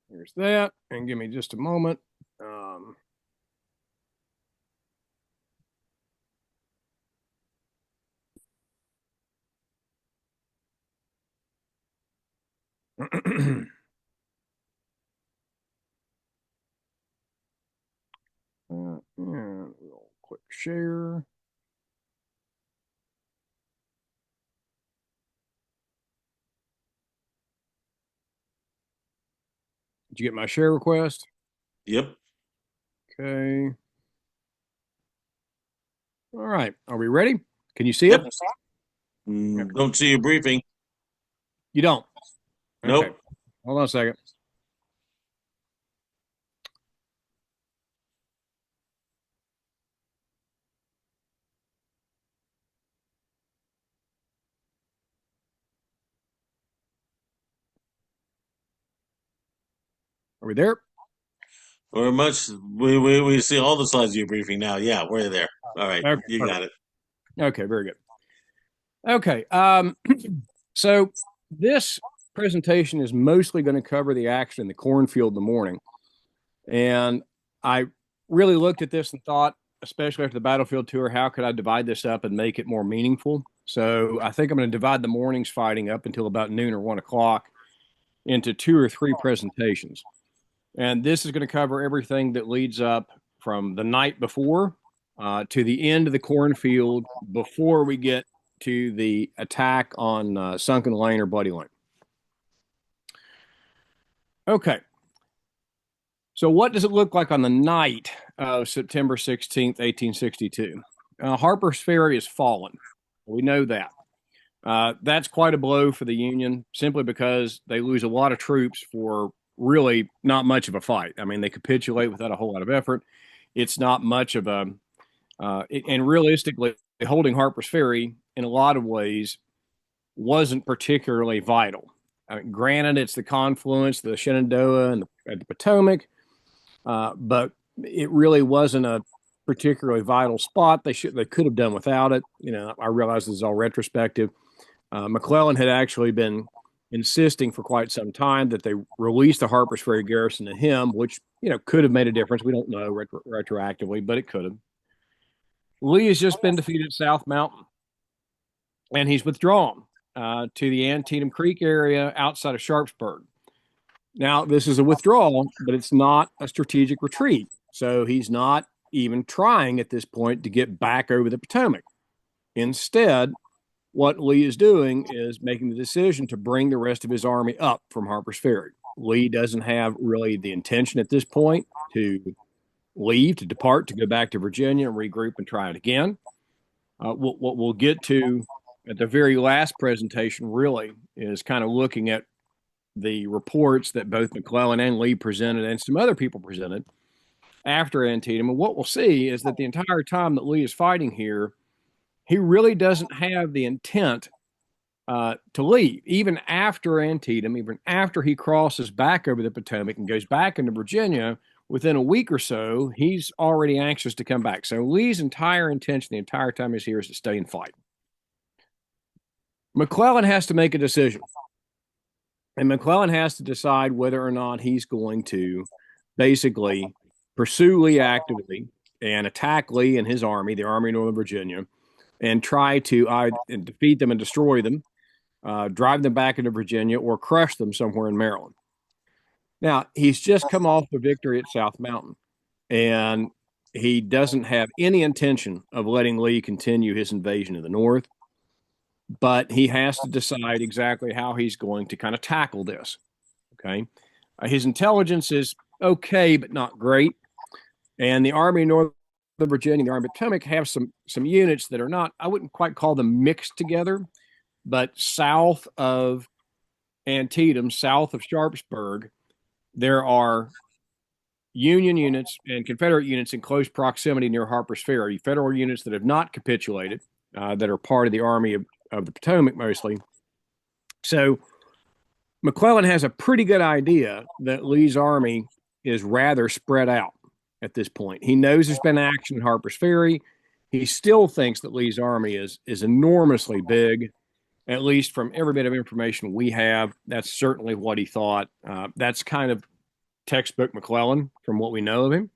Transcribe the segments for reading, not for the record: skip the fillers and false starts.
Here's that. And give me just a moment. Yeah, we'll click share. Did you get my share request? Yep. Okay. All right. Are we ready? Can you see Yep. it? Don't see your briefing. You don't? Okay. Nope. Hold on a second. Are we there? Or much we see all the slides of your briefing now. Yeah, we're there. All right, Okay. you got Perfect. it. Okay. Very good. Okay. So this presentation is mostly going to cover the action in the cornfield in the morning. And I really looked at this and thought, especially after the battlefield tour, how could I divide this up and make it more meaningful? So I think I'm going to divide the morning's fighting up until about noon or 1 o'clock into 2 or 3 presentations. And this is going to cover everything that leads up from the night before to the end of the cornfield before we get to the attack on Sunken Lane or Bloody Lane. Okay. So what does it look like on the night of September 16th, 1862? Harper's Ferry has fallen. We know that. That's quite a blow for the Union simply because they lose a lot of troops for really not much of a fight. I mean, they capitulate without a whole lot of effort. It's not much of a, and realistically, holding Harper's Ferry in a lot of ways wasn't particularly vital. I mean, granted, it's the confluence, the Shenandoah and the Potomac, but it really wasn't a particularly vital spot. They could have done without it. You know, I realize this is all retrospective. McClellan had actually been insisting for quite some time that they release the Harper's Ferry garrison to him, which could have made a difference. We don't know retroactively, but it could have. Lee has just been defeated at South Mountain, and he's withdrawn to the Antietam Creek area outside of Sharpsburg. Now, this is a withdrawal, but it's not a strategic retreat. So he's not even trying at this point to get back over the Potomac. Instead, what Lee is doing is making the decision to bring the rest of his army up from Harper's Ferry. Lee doesn't have really the intention at this point to leave, to depart, to go back to Virginia and regroup and try it again. What we'll get to at the very last presentation really is kind of looking at the reports that both McClellan and Lee presented and some other people presented after Antietam. And what we'll see is that the entire time that Lee is fighting here, he really doesn't have the intent to leave. Even after Antietam, even after he crosses back over the Potomac and goes back into Virginia, within a week or so, he's already anxious to come back. So Lee's entire intention the entire time he's here is to stay and fight. McClellan has to make a decision. And McClellan has to decide whether or not he's going to basically pursue Lee actively and attack Lee and his army, the Army of Northern Virginia, and try to defeat them and destroy them, drive them back into Virginia, or crush them somewhere in Maryland. Now, he's just come off the victory at South Mountain, and he doesn't have any intention of letting Lee continue his invasion of the North, but he has to decide exactly how he's going to kind of tackle this. Okay. His intelligence is okay, but not great. And the Army of Northern Virginia, the Army of Potomac have some units that are not, I wouldn't quite call them mixed together, but south of Antietam, south of Sharpsburg, there are Union units and Confederate units in close proximity near Harper's Ferry, federal units that have not capitulated, that are part of the Army of the Potomac mostly. So McClellan has a pretty good idea that Lee's army is rather spread out at this point. He knows there's been action at Harper's Ferry. He still thinks that Lee's army is enormously big, at least from every bit of information we have. That's certainly what he thought. That's kind of textbook McClellan from what we know of him.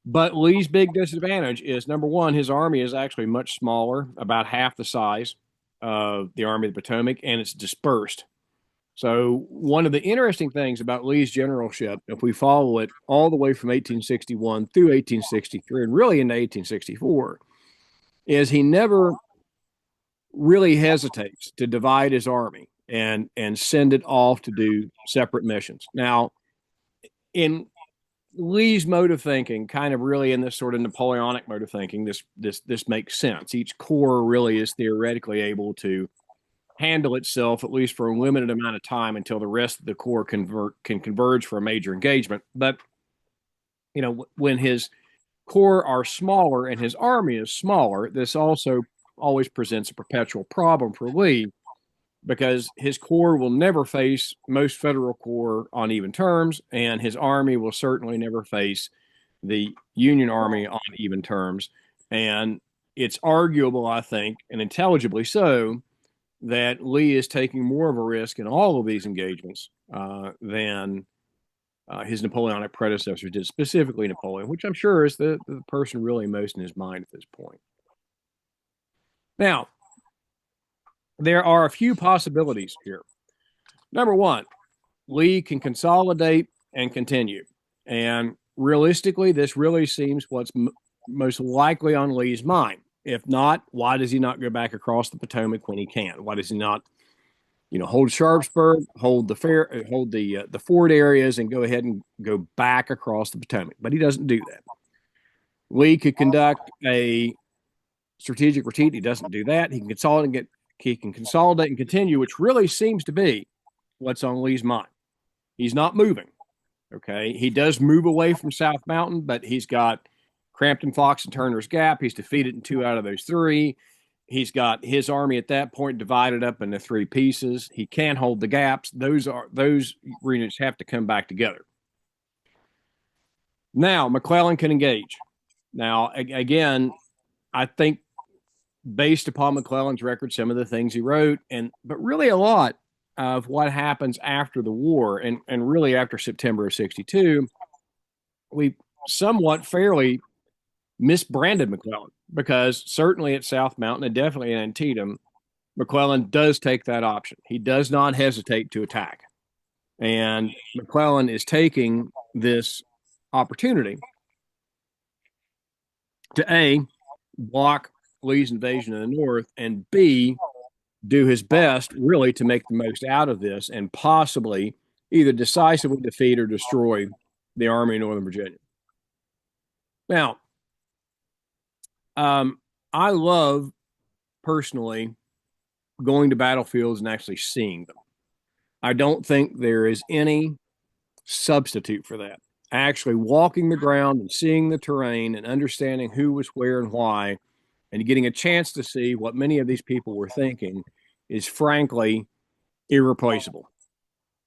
But Lee's big disadvantage is number one, his army is actually much smaller, about half the size of the Army of the Potomac, and it's dispersed. So, one of the interesting things about Lee's generalship, if we follow it all the way from 1861 through 1863 and really into 1864, is he never really hesitates to divide his army and send it off to do separate missions. Now, in Lee's mode of thinking, kind of really in this sort of Napoleonic mode of thinking, this makes sense. Each corps really is theoretically able to handle itself at least for a limited amount of time until the rest of the corps can converge for a major engagement. But when his corps are smaller and his army is smaller, this also always presents a perpetual problem for Lee because his corps will never face most federal corps on even terms, and his army will certainly never face the Union Army on even terms. And it's arguable, I think, and intelligibly so, that Lee is taking more of a risk in all of these engagements than his Napoleonic predecessors did, specifically Napoleon, which I'm sure is the person really most in his mind at this point. Now, there are a few possibilities here. Number one, Lee can consolidate and continue. And realistically, this really seems what's most likely on Lee's mind. If not, why does he not go back across the Potomac when he can? Why does he not, hold Sharpsburg, hold the fort areas, and go ahead and go back across the Potomac? But he doesn't do that. Lee could conduct a strategic retreat. He doesn't do that. He can consolidate and continue, which really seems to be what's on Lee's mind. He's not moving. Okay. He does move away from South Mountain, but he's got Crampton, Fox, and Turner's Gap. He's defeated in 2 out of those 3. He's got his army at that point divided up into 3 pieces. He can't hold the gaps. Those units have to come back together. Now, McClellan can engage. Now, again, I think based upon McClellan's record, some of the things he wrote, but really a lot of what happens after the war and really after September of 62, we somewhat fairly misbranded McClellan because certainly at South Mountain and definitely in Antietam, McClellan does take that option. He does not hesitate to attack. And McClellan is taking this opportunity to A, block Lee's invasion in the north, and B, do his best really to make the most out of this and possibly either decisively defeat or destroy the Army of Northern Virginia. Now, I love personally going to battlefields and actually seeing them. I don't think there is any substitute for that. Actually walking the ground and seeing the terrain and understanding who was where and why, and getting a chance to see what many of these people were thinking is frankly irreplaceable.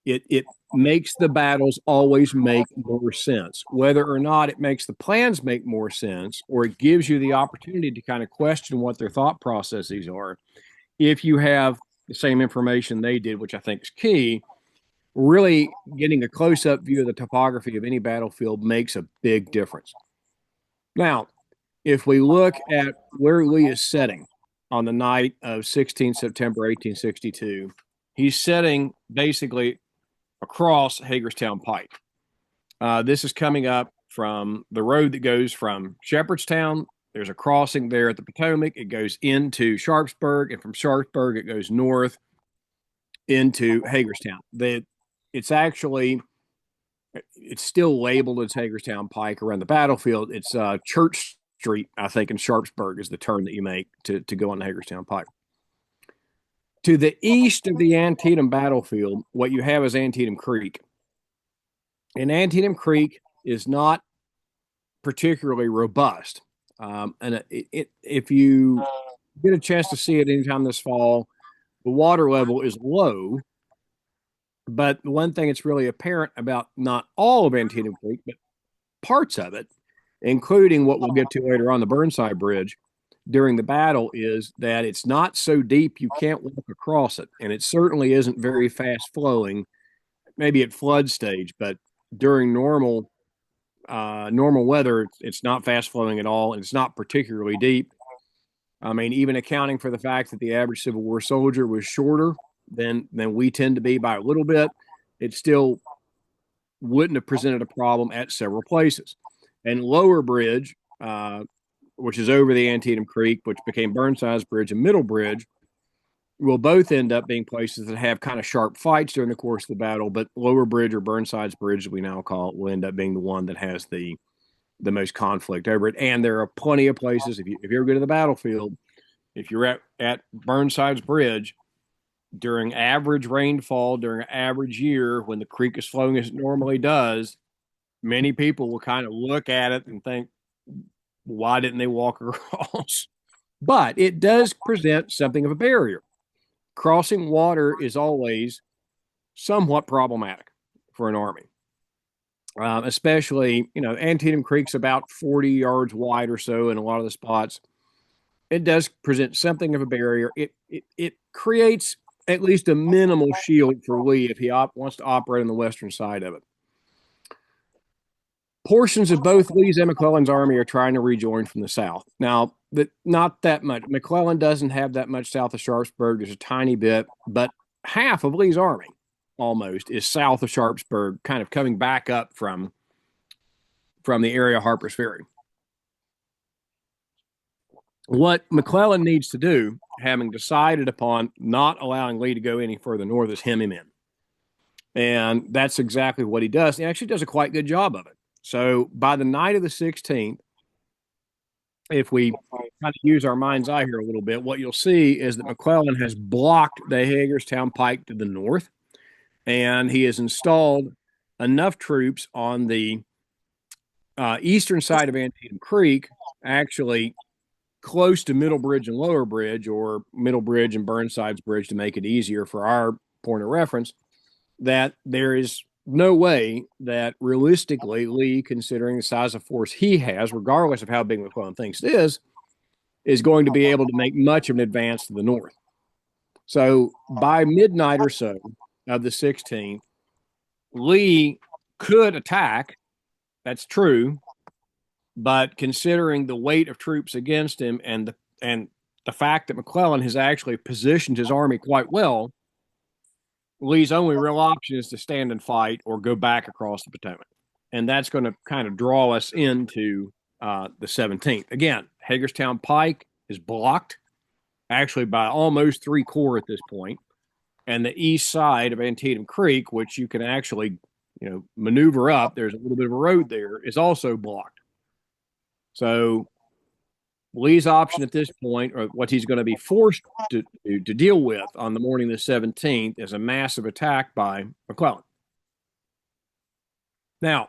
It makes the battles always make more sense, whether or not it makes the plans make more sense, or it gives you the opportunity to kind of question what their thought processes are. If you have the same information they did, which I think is key, really getting a close-up view of the topography of any battlefield makes a big difference. Now, if we look at where Lee is setting on the night of 16th September 1862, he's setting basically across Hagerstown Pike. This is coming up from the road that goes from Shepherdstown. There's a crossing there at the Potomac. It goes into Sharpsburg, and from Sharpsburg, it goes north into Hagerstown. It's still labeled as Hagerstown Pike around the battlefield. It's Church Street, I think, in Sharpsburg is the turn that you make to go on the Hagerstown Pike. To the east of the Antietam battlefield, what you have is Antietam Creek. And Antietam Creek is not particularly robust. If you get a chance to see it anytime this fall, the water level is low. But the one thing that's really apparent about not all of Antietam Creek, but parts of it, including what we'll get to later on, the Burnside Bridge during the battle, is that it's not so deep you can't walk across it. And it certainly isn't very fast flowing, maybe at flood stage, but during normal weather, it's not fast flowing at all. And it's not particularly deep. I mean, even accounting for the fact that the average Civil War soldier was shorter than we tend to be by a little bit, it still wouldn't have presented a problem at several places. And Lower Bridge, which is over the Antietam Creek, which became Burnside's Bridge, and Middle Bridge, will both end up being places that have kind of sharp fights during the course of the battle. But Lower Bridge, or Burnside's Bridge, as we now call it, will end up being the one that has the most conflict over it. And there are plenty of places, if you ever go to the battlefield, if you're at Burnside's Bridge during average rainfall during an average year, when the creek is flowing as it normally does, many people will kind of look at it and think, why didn't they walk across? But it does present something of a barrier. Crossing water is always somewhat problematic for an army. Especially, Antietam Creek's about 40 yards wide or so in a lot of the spots. It does present something of a barrier. It creates at least a minimal shield for Lee if he wants to operate on the western side of it. Portions of both Lee's and McClellan's army are trying to rejoin from the south. Now, not that much. McClellan doesn't have that much south of Sharpsburg. There's a tiny bit, but half of Lee's army almost is south of Sharpsburg, kind of coming back up from the area of Harper's Ferry. What McClellan needs to do, having decided upon not allowing Lee to go any further north, is hem him in. And that's exactly what he does. He actually does a quite good job of it. So by the night of the 16th, if we kind of use our mind's eye here a little bit, what you'll see is that McClellan has blocked the Hagerstown Pike to the north, and he has installed enough troops on the eastern side of Antietam Creek, actually close to Middle Bridge and Lower Bridge, or Middle Bridge and Burnside's Bridge to make it easier for our point of reference, that there is no way that realistically Lee, considering the size of force he has, regardless of how big McClellan thinks it is going to be able to make much of an advance to the north. So by midnight or so of the 16th, Lee could attack. That's true. But considering the weight of troops against him and the fact that McClellan has actually positioned his army quite well, Lee's only real option is to stand and fight or go back across the Potomac. And that's going to kind of draw us into the 17th. Again, Hagerstown Pike is blocked, actually by almost 3 corps at this point. And the east side of Antietam Creek, which you can actually, maneuver up, there's a little bit of a road there, is also blocked. So Lee's option at this point, or what he's going to be forced to deal with on the morning of the 17th, is a massive attack by McClellan. Now,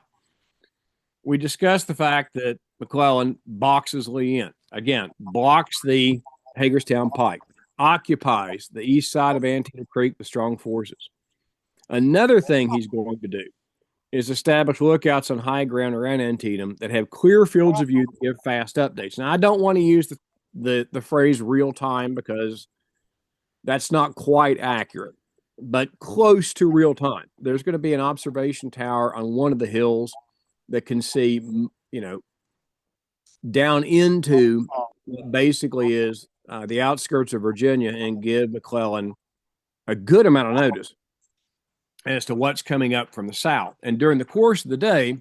we discussed the fact that McClellan boxes Lee in. Again, blocks the Hagerstown Pike, occupies the east side of Antietam Creek with strong forces. Another thing he's going to do is establish lookouts on high ground around Antietam that have clear fields of view to give fast updates. Now, I don't want to use the phrase real time because that's not quite accurate, but close to real time. There's going to be an observation tower on one of the hills that can see, down into what basically is the outskirts of Virginia, and give McClellan a good amount of notice as to what's coming up from the south. And during the course of the day,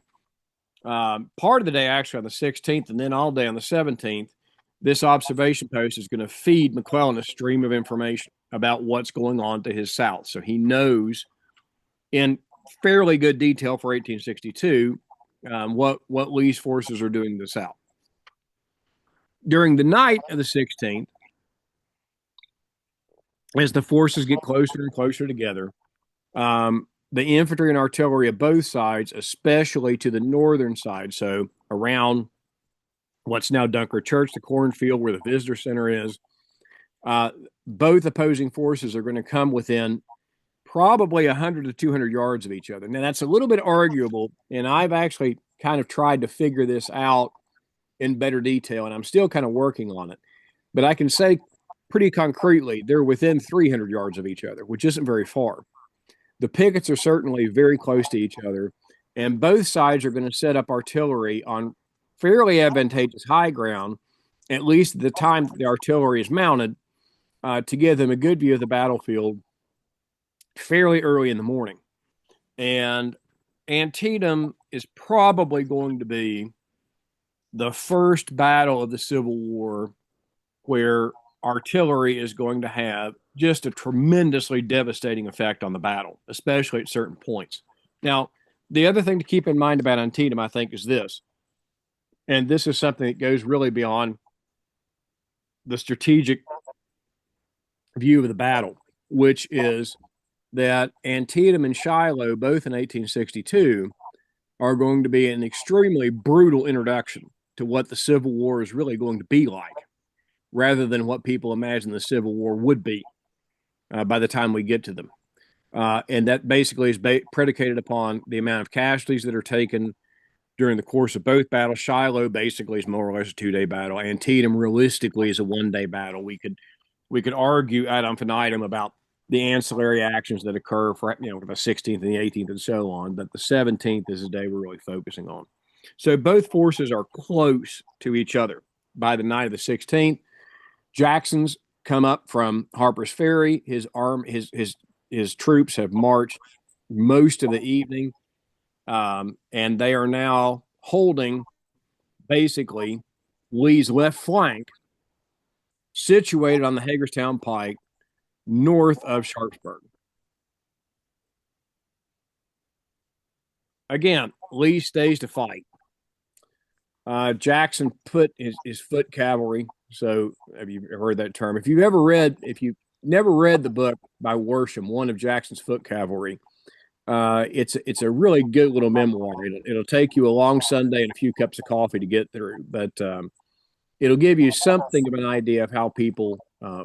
part of the day actually on the 16th and then all day on the 17th, this observation post is going to feed McClellan a stream of information about what's going on to his south. So he knows in fairly good detail for 1862 what Lee's forces are doing to the south. During the night of the 16th, as the forces get closer and closer together, the infantry and artillery of both sides, especially to the northern side, so around what's now Dunkard Church, the cornfield where the visitor center is, both opposing forces are going to come within probably 100 to 200 yards of each other. Now, that's a little bit arguable, and I've actually kind of tried to figure this out in better detail, and I'm still kind of working on it. But I can say pretty concretely they're within 300 yards of each other, which isn't very far. The pickets are certainly very close to each other, and both sides are going to set up artillery on fairly advantageous high ground, at least at the time the artillery is mounted, to give them a good view of the battlefield fairly early in the morning. And Antietam is probably going to be the first battle of the Civil War where artillery is going to have just a tremendously devastating effect on the battle, especially at certain points. Now, the other thing to keep in mind about Antietam, I think, is this, and this is something that goes really beyond the strategic view of the battle, which is that Antietam and Shiloh, both in 1862, are going to be an extremely brutal introduction to what the Civil War is really going to be like, rather than what people imagine the Civil War would be by the time we get to them. And that basically is predicated upon the amount of casualties that are taken during the course of both battles. Shiloh basically is more or less a 2-day battle. Antietam realistically is a 1-day battle. We could argue ad infinitum about the ancillary actions that occur for the 16th and the 18th and so on, but the 17th is the day we're really focusing on. So both forces are close to each other by the night of the 16th. Jackson's come up from Harper's Ferry. His troops have marched most of the evening, and they are now holding basically Lee's left flank, situated on the Hagerstown Pike, north of Sharpsburg. Again, Lee stays to fight. Jackson put his foot cavalry. So, have you heard that term? If you've never read the book by Worsham, one of Jackson's foot cavalry, it's a really good little memoir. It'll take you a long Sunday and a few cups of coffee to get through, but it'll give you something of an idea of how people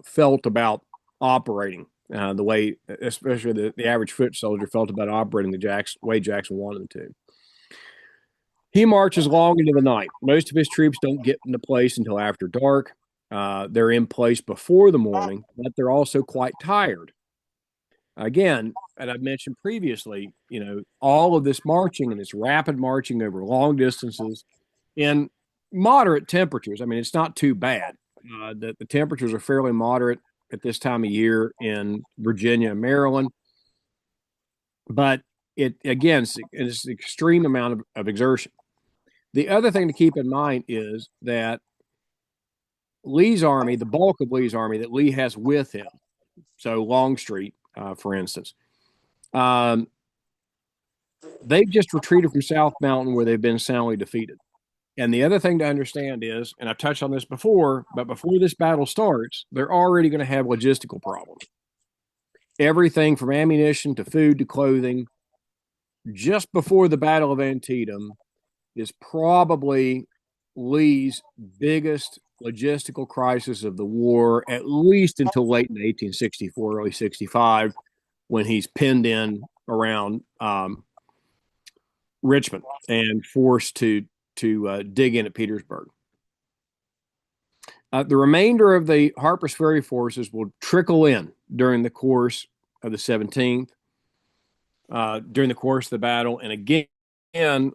felt about operating the way, especially the average foot soldier felt about operating the way Jackson wanted them to. He marches long into the night. Most of his troops don't get into place until after dark. They're in place before the morning, but they're also quite tired. Again, and I've mentioned previously, all of this marching and this rapid marching over long distances in moderate temperatures. I mean, it's not too bad. The temperatures are fairly moderate at this time of year in Virginia and Maryland, but it again is an extreme amount of exertion. The other thing to keep in mind is that Lee's army, the bulk of Lee's army that Lee has with him, so Longstreet, for instance, they've just retreated from South Mountain where they've been soundly defeated. And the other thing to understand is, and I've touched on this before, but before this battle starts, they're already going to have logistical problems. Everything from ammunition to food to clothing, just before the Battle of Antietam, is probably Lee's biggest logistical crisis of the war, at least until late in 1864, early 65, when he's pinned in around Richmond and forced to dig in at Petersburg. The remainder of the Harper's Ferry forces will trickle in during the course of the 17th, during the course of the battle. And again,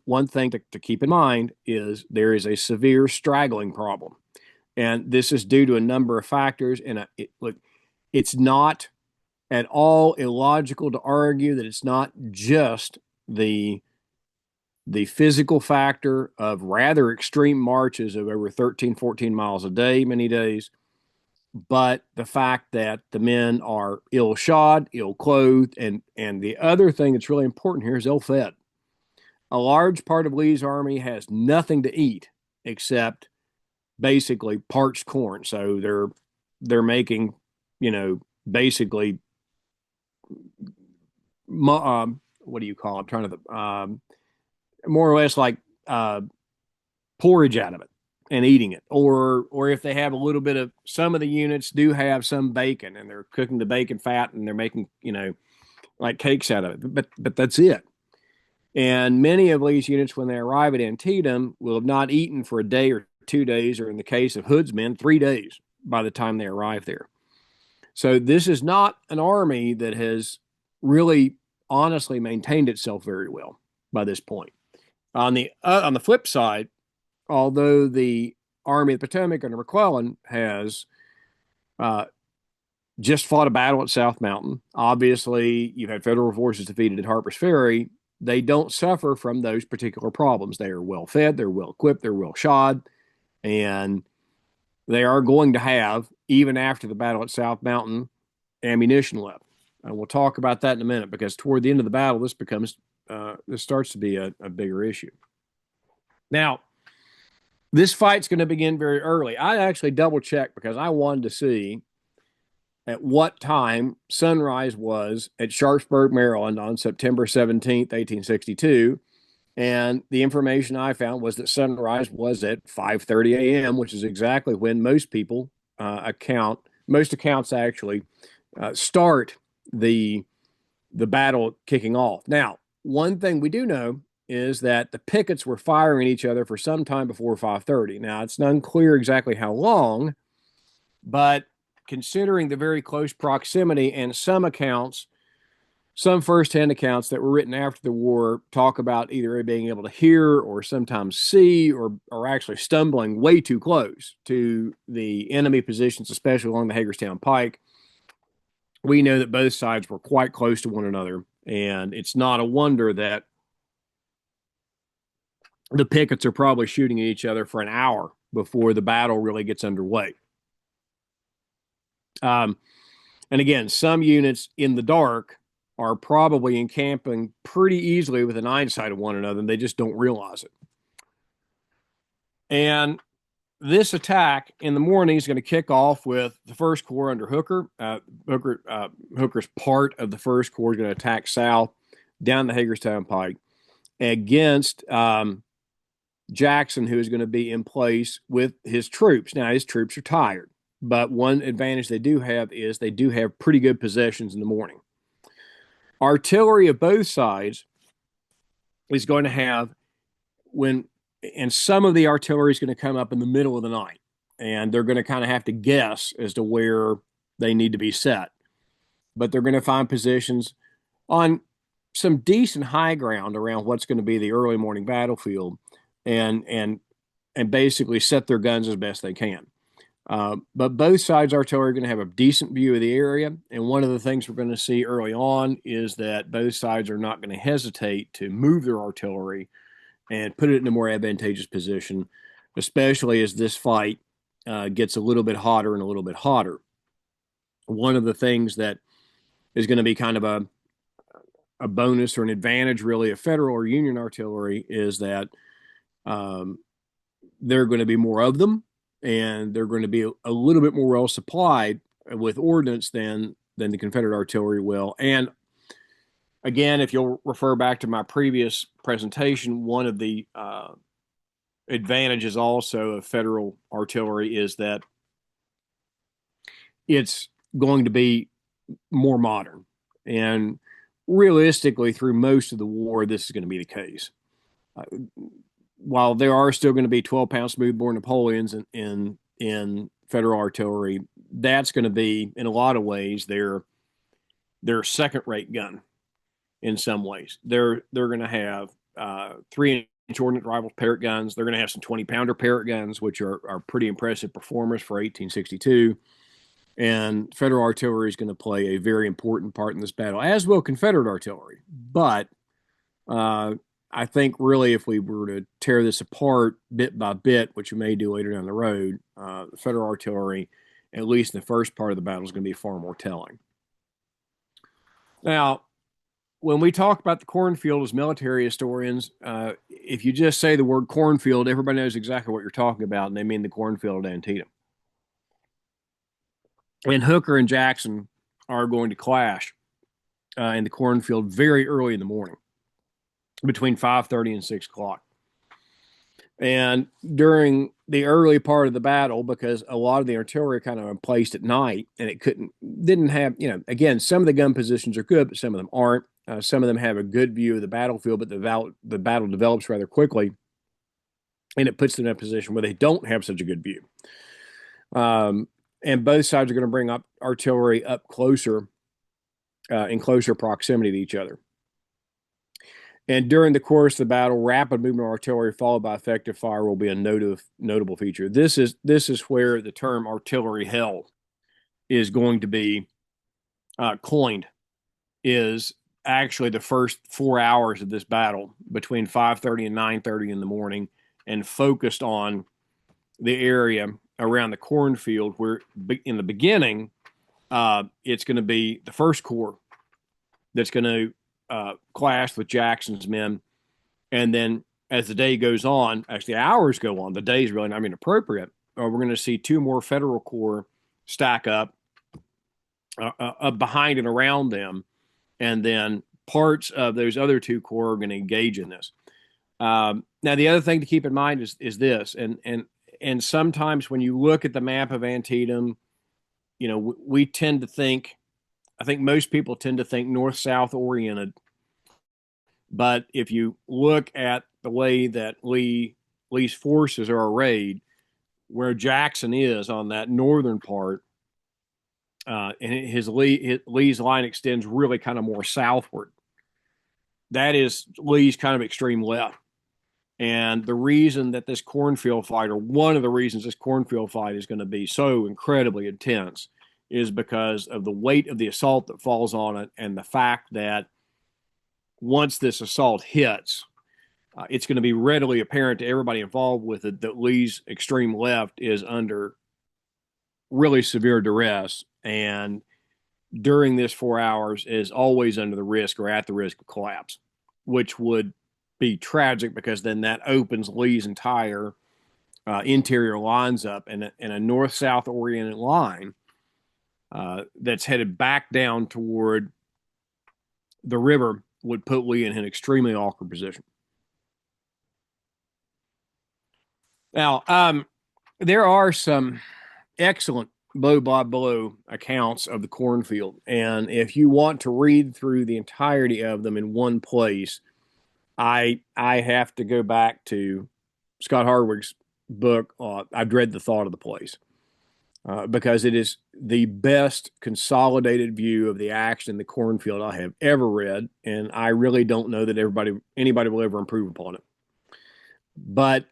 one thing to keep in mind is there is a severe straggling problem. And this is due to a number of factors. And look, it's not at all illogical to argue that it's not just the physical factor of rather extreme marches of over 13, 14 miles a day, many days, but the fact that the men are ill-shod, ill-clothed, and the other thing that's really important here is ill-fed. A large part of Lee's army has nothing to eat except basically parched corn. So they're making, basically, what do you call it? I'm trying to more or less like porridge out of it and eating it, or if they have a little bit of, some of the units do have some bacon and they're cooking the bacon fat and they're making like cakes out of it, but that's it. And many of Lee's units, when they arrive at Antietam, will have not eaten for a day or 2 days, or in the case of Hood's men, 3 days by the time they arrive there. So this is not an army that has really honestly maintained itself very well by this point. On the flip side, although the Army of the Potomac under McClellan has uh, just fought a battle at South Mountain, obviously you've had federal forces defeated at Harper's Ferry. They don't suffer from those particular problems. They are well fed, they're well equipped, they're well shod, and they are going to have, even after the battle at South Mountain, ammunition left. And we'll talk about that in a minute, because toward the end of the battle, this starts to be a bigger issue. Now, this fight's going to begin very early. I actually double checked because I wanted to see at what time sunrise was at Sharpsburg, Maryland on September 17th, 1862. And the information I found was that sunrise was at 5:30 a.m., which is exactly when most people most accounts actually start the battle kicking off. Now, one thing we do know is that the pickets were firing each other for some time before 5:30. Now, it's unclear exactly how long, but considering the very close proximity, and some accounts, some firsthand accounts that were written after the war, talk about either being able to hear or sometimes see, or actually stumbling way too close to the enemy positions, especially along the Hagerstown Pike. We know that both sides were quite close to one another, and it's not a wonder that the pickets are probably shooting at each other for an hour before the battle really gets underway. And again, some units in the dark are probably encamping pretty easily within eyesight of one another, and they just don't realize it. And this attack in the morning is going to kick off with the First Corps under Hooker. Hooker's part of the First Corps is going to attack south down the Hagerstown Pike against Jackson, who is going to be in place with his troops. Now, his troops are tired, but one advantage they do have is they do have pretty good possessions in the morning. Artillery of both sides is going to have and some of the artillery is going to come up in the middle of the night, and they're going to kind of have to guess as to where they need to be set. But they're going to find positions on some decent high ground around what's going to be the early morning battlefield, and basically set their guns as best they can. But both sides' artillery are going to have a decent view of the area, and one of the things we're going to see early on is that both sides are not going to hesitate to move their artillery and put it in a more advantageous position, especially as this fight gets a little bit hotter and a little bit hotter. One of the things that is going to be kind of a bonus or an advantage, really, of federal or Union artillery is that there are going to be more of them, and they're going to be a little bit more well supplied with ordnance than the Confederate artillery will. And again, if you'll refer back to my previous presentation, one of the advantages also of federal artillery is that it's going to be more modern. And realistically, through most of the war, this is going to be the case. While there are still going to be 12-pound smoothbore Napoleons in federal artillery, that's going to be, in a lot of ways, their second-rate gun. In some ways, they're going to have 3-inch ordnance rifle Parrott guns. They're going to have some 20-pounder Parrott guns, which are pretty impressive performers for 1862. And federal artillery is going to play a very important part in this battle, as will Confederate artillery. But I think really, if we were to tear this apart bit by bit, which we may do later down the road, the federal artillery, at least in the first part of the battle, is going to be far more telling. Now, when we talk about the cornfield as military historians, if you just say the word cornfield, everybody knows exactly what you're talking about, and they mean the cornfield at Antietam. And Hooker and Jackson are going to clash in the cornfield very early in the morning, between 5:30 and 6 o'clock. And during the early part of the battle, because a lot of the artillery kind of placed at night, and didn't have, again, some of the gun positions are good, but some of them aren't. Some of them have a good view of the battlefield, but the battle develops rather quickly. and it puts them in a position where they don't have such a good view. And both sides are going to bring up artillery up closer, in closer proximity to each other. And during the course of the battle, rapid movement artillery followed by effective fire will be a notable feature. This is where the term artillery hell is going to be coined. Is actually the first 4 hours of this battle between 5:30 and 9:30 in the morning, and focused on the area around the cornfield, where in the beginning, it's going to be the First Corps that's going to clash with Jackson's men. And then as the day goes on, actually hours go on, the day is really not even appropriate. We're going to see two more Federal Corps stack up behind and around them. And then parts of those other two corps are going to engage in this. Now, the other thing to keep in mind is this, and sometimes when you look at the map of Antietam, we tend to think, I think most people tend to think north-south oriented. But if you look at the way that Lee's forces are arrayed, where Jackson is on that northern part, and Lee's line extends really kind of more southward. That is Lee's kind of extreme left. And the reason that this cornfield fight, or one of the reasons this cornfield fight is going to be so incredibly intense, is because of the weight of the assault that falls on it, and the fact that once this assault hits, it's going to be readily apparent to everybody involved with it that Lee's extreme left is under really severe duress, and during this 4 hours is always under the risk or at the risk of collapse, which would be tragic, because then that opens Lee's entire interior lines up in a north-south oriented line that's headed back down toward the river, would put Lee in an extremely awkward position. Now, there are some excellent blow-by-blow accounts of the cornfield, and if you want to read through the entirety of them in one place, I have to go back to Scott Hardwick's book, I Dread the Thought of the Place, because it is the best consolidated view of the action in the cornfield I have ever read, and I really don't know that anybody will ever improve upon it. But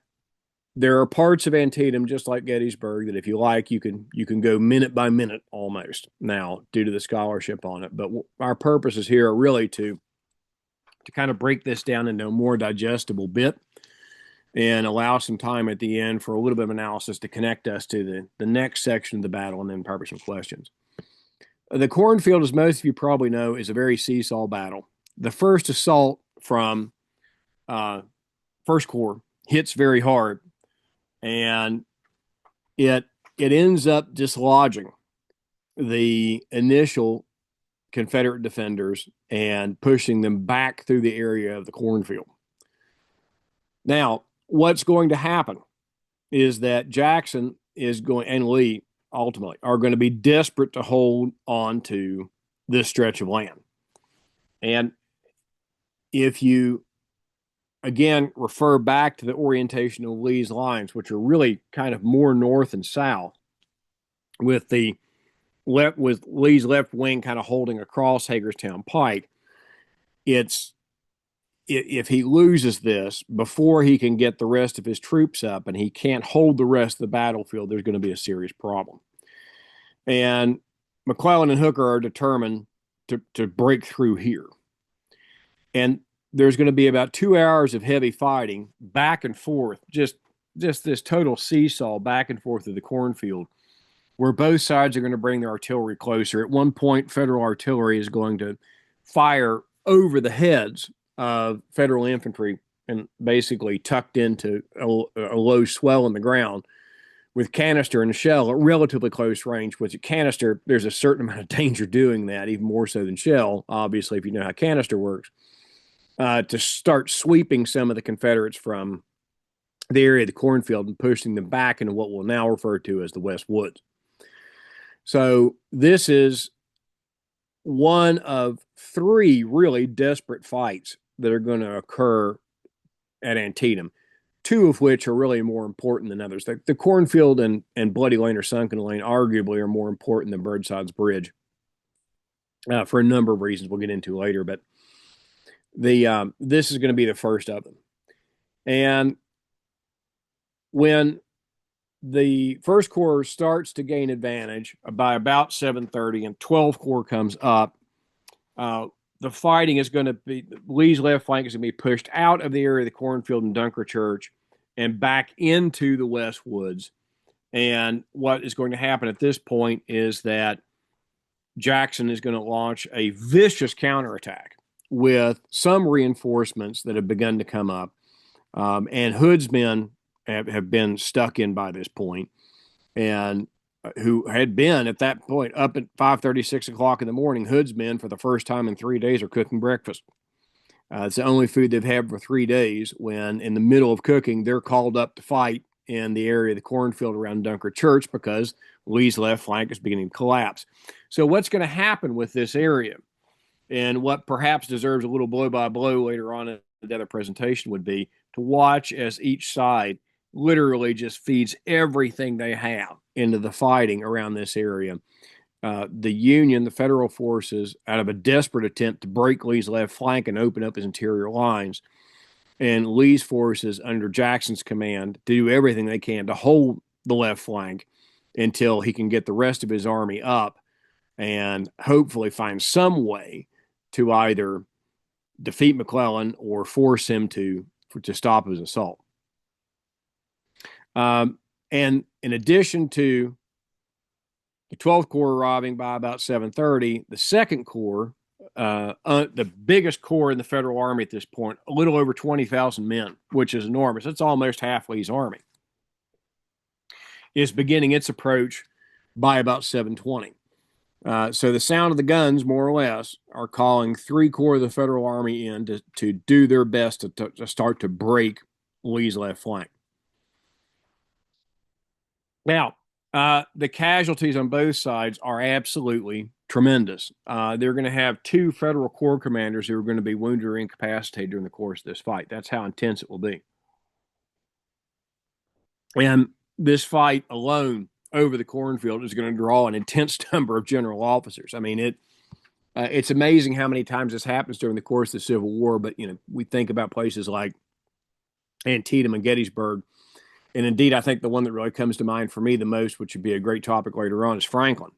there are parts of Antietam, just like Gettysburg, that if you like, you can go minute by minute almost now, due to the scholarship on it. But our purposes here are really to kind of break this down into a more digestible bit, and allow some time at the end for a little bit of analysis to connect us to the next section of the battle, and then probably some questions. The cornfield, as most of you probably know, is a very seesaw battle. The first assault from First Corps hits very hard, and it ends up dislodging the initial Confederate defenders and pushing them back through the area of the cornfield. Now, what's going to happen is that Jackson and Lee ultimately are going to be desperate to hold on to this stretch of land. And if you, again, refer back to the orientation of Lee's lines, which are really kind of more north and south, with Lee's left wing kind of holding across Hagerstown Pike, if he loses this before he can get the rest of his troops up, and he can't hold the rest of the battlefield, there's going to be a serious problem. And McClellan and Hooker are determined to break through here. And there's going to be about 2 hours of heavy fighting back and forth, just this total seesaw back and forth of the cornfield, where both sides are going to bring their artillery closer. At one point, Federal artillery is going to fire over the heads of Federal infantry, and basically tucked into a low swell in the ground, with canister and shell at relatively close range, which at canister, there's a certain amount of danger doing that, even more so than shell, obviously, if you know how canister works, to start sweeping some of the Confederates from the area of the cornfield and pushing them back into what we'll now refer to as the West Woods. So this is one of three really desperate fights that are going to occur at Antietam. two of which are really more important than others. The Cornfield and Bloody Lane or Sunken Lane arguably are more important than Burnside's Bridge for a number of reasons we'll get into later. But this is going to be the first of them. And when the First Corps starts to gain advantage by about 7:30, and 12th Corps comes up, the fighting is going to be, Lee's left flank is going to be pushed out of the area of the Cornfield and Dunkerchurch and back into the West Woods. And what is going to happen at this point is that Jackson is going to launch a vicious counterattack with some reinforcements that have begun to come up. And Hood's men have been stuck in by this point, and who had been at that point up at 5:30, 6 o'clock in the morning. Hood's men, for the first time in 3 days, are cooking breakfast. It's the only food they've had for 3 days, when in the middle of cooking, they're called up to fight in the area of the cornfield around Dunkerchurch because Lee's left flank is beginning to collapse. So what's going to happen with this area, and what perhaps deserves a little blow-by-blow later on in the other presentation, would be to watch as each side literally just feeds everything they have into the fighting around this area. The Union, the federal forces, out of a desperate attempt to break Lee's left flank and open up his interior lines, and Lee's forces under Jackson's command to do everything they can to hold the left flank until he can get the rest of his army up and hopefully find some way to either defeat McClellan or force him to stop his assault. And in addition to the 12th Corps arriving by about 7:30, the 2nd Corps, the biggest corps in the Federal Army at this point, a little over 20,000 men, which is enormous. It's almost half Lee's army, is beginning its approach by about 7:20. So the sound of the guns, more or less, are calling 3 corps of the Federal Army in to do their best to start to break Lee's left flank. Now, the casualties on both sides are absolutely tremendous. They're going to have 2 Federal Corps commanders who are going to be wounded or incapacitated during the course of this fight. That's how intense it will be. And this fight alone over the cornfield is going to draw an intense number of general officers. I mean, it's amazing how many times this happens during the course of the Civil War. But we think about places like Antietam and Gettysburg. And indeed, I think the one that really comes to mind for me the most, which would be a great topic later on, is Franklin.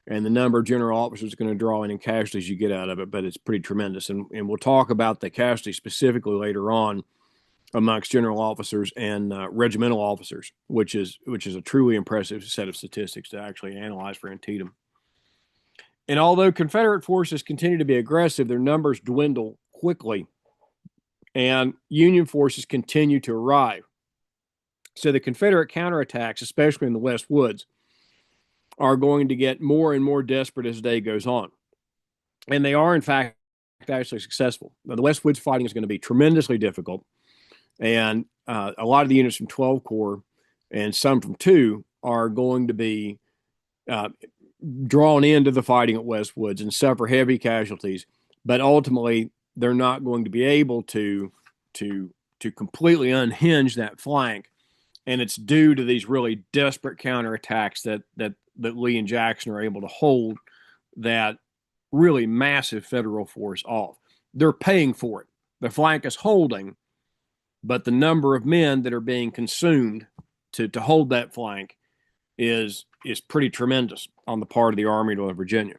And the number of general officers is going to draw in casualties you get out of it, but it's pretty tremendous. And we'll talk about the casualties specifically later on amongst general officers and regimental officers, which is a truly impressive set of statistics to actually analyze for Antietam. And although Confederate forces continue to be aggressive, their numbers dwindle quickly, and Union forces continue to arrive. So the Confederate counterattacks, especially in the West Woods, are going to get more and more desperate as the day goes on. And they are, in fact, actually successful. Now, the West Woods fighting is going to be tremendously difficult. And a lot of the units from 12 Corps and some from 2 are going to be drawn into the fighting at West Woods and suffer heavy casualties. But ultimately, they're not going to be able to completely unhinge that flank. And it's due to these really desperate counterattacks that Lee and Jackson are able to hold that really massive federal force off. They're paying for it. The flank is holding, but the number of men that are being consumed to hold that flank is pretty tremendous on the part of the Army of Northern Virginia.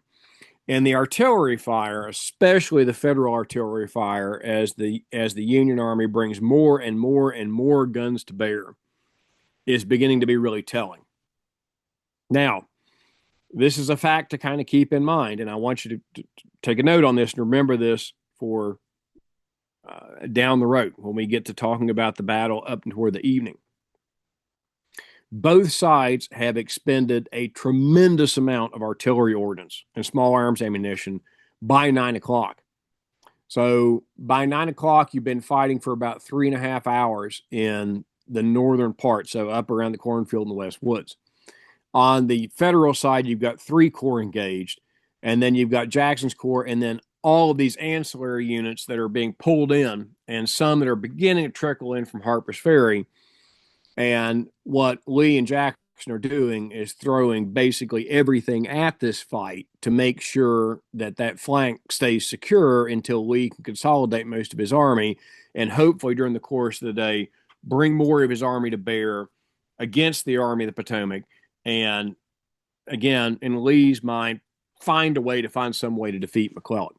And the artillery fire, especially the federal artillery fire, as the Union Army brings more and more and more guns to bear, is beginning to be really telling. Now, this is a fact to kind of keep in mind, and I want you to take a note on this and remember this for down the road when we get to talking about the battle up toward the evening. Both sides have expended a tremendous amount of artillery ordnance and small arms ammunition by 9 o'clock. So by 9 o'clock, you've been fighting for about 3.5 hours in the northern part, so up around the cornfield in the West Woods. On the federal side, you've got 3 corps engaged, and then you've got Jackson's Corps, and then all of these ancillary units that are being pulled in and some that are beginning to trickle in from Harper's Ferry. And what Lee and Jackson are doing is throwing basically everything at this fight to make sure that that flank stays secure until Lee can consolidate most of his army and hopefully during the course of the day bring more of his army to bear against the Army of the Potomac. And again, in Lee's mind, find some way to defeat McClellan.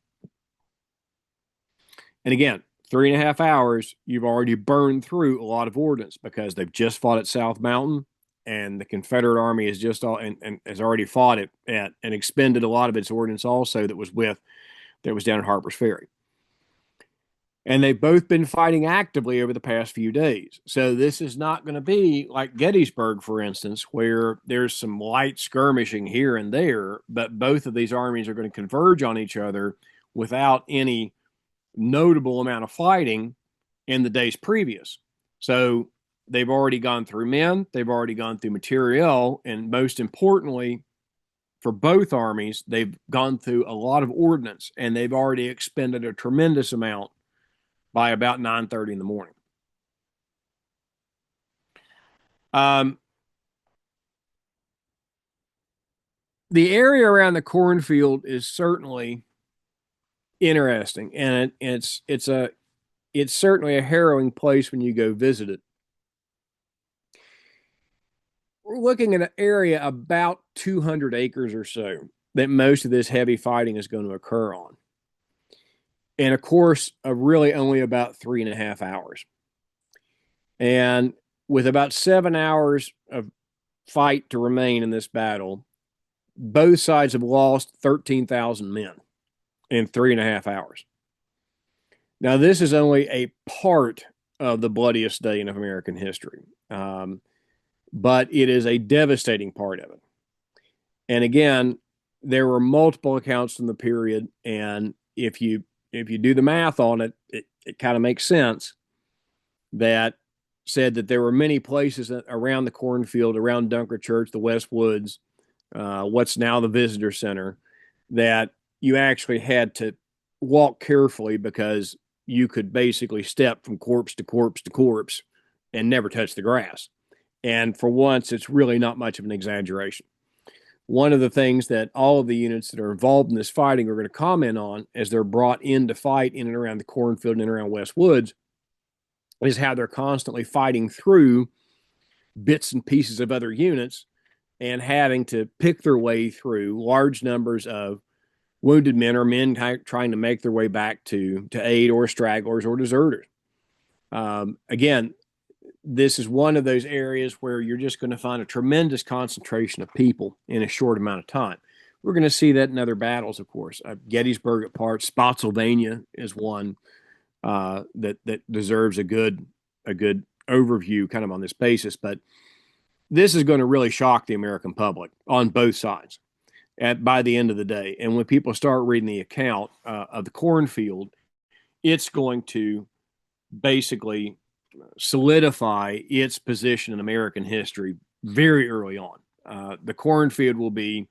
And again, 3.5 hours, you've already burned through a lot of ordnance because they've just fought at South Mountain, and the Confederate Army has just and has already fought it at and expended a lot of its ordnance also that was down at Harper's Ferry. And they've both been fighting actively over the past few days. So this is not going to be like Gettysburg, for instance, where there's some light skirmishing here and there, but both of these armies are going to converge on each other without any notable amount of fighting in the days previous. So they've already gone through men, they've already gone through materiel, and most importantly, for both armies, they've gone through a lot of ordnance, and they've already expended a tremendous amount by about 9:30 in the morning. The area around the cornfield is certainly interesting, and it's certainly a harrowing place when you go visit it. We're looking at an area about 200 acres or so that most of this heavy fighting is going to occur on. And of course, really only about 3.5 hours. And with about 7 hours of fight to remain in this battle, both sides have lost 13,000 men in 3.5 hours. Now, this is only a part of the bloodiest day in American history, but it is a devastating part of it. And again, there were multiple accounts from the period, and if you do the math on it, it kind of makes sense that said that there were many places around the cornfield, around Dunker Church, the West Woods, what's now the visitor center, that you actually had to walk carefully because you could basically step from corpse to corpse to corpse and never touch the grass. And for once, it's really not much of an exaggeration. One of the things that all of the units that are involved in this fighting are going to comment on as they're brought in to fight in and around the cornfield and around West Woods is how they're constantly fighting through bits and pieces of other units and having to pick their way through large numbers of wounded men or men trying to make their way back to aid or stragglers or deserters. Again, this is one of those areas where you're just going to find a tremendous concentration of people in a short amount of time. We're going to see that in other battles, of course. Gettysburg at parts, Spotsylvania is one that deserves a good overview kind of on this basis. But this is going to really shock the American public on both sides by the end of the day. And when people start reading the account of the cornfield, it's going to basically solidify its position in American history very early on. The cornfield will be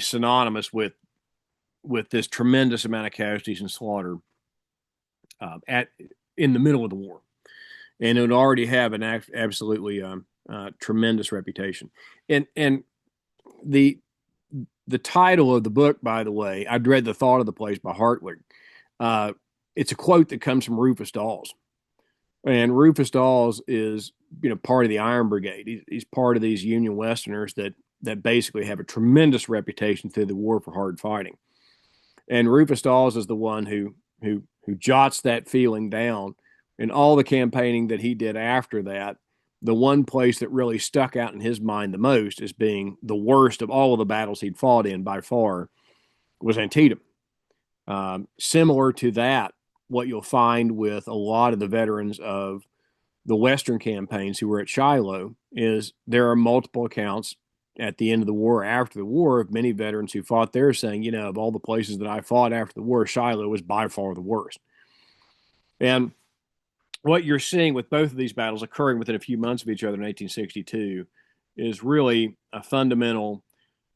synonymous with this tremendous amount of casualties and slaughter in the middle of the war, and it would already have an absolutely tremendous reputation. And the title of the book, by the way, I Dread the Thought of the Place by Hartwig. It's a quote that comes from Rufus Dawes. And Rufus Dawes is, part of the Iron Brigade. He's part of these Union Westerners that basically have a tremendous reputation through the war for hard fighting. And Rufus Dawes is the one who jots that feeling down. In all the campaigning that he did after that, the one place that really stuck out in his mind the most as being the worst of all of the battles he'd fought in by far was Antietam. Similar to that, what you'll find with a lot of the veterans of the Western campaigns who were at Shiloh is there are multiple accounts at the end of the war, after the war, of many veterans who fought there saying, of all the places that I fought after the war, Shiloh was by far the worst. And what you're seeing with both of these battles occurring within a few months of each other in 1862 is really a fundamental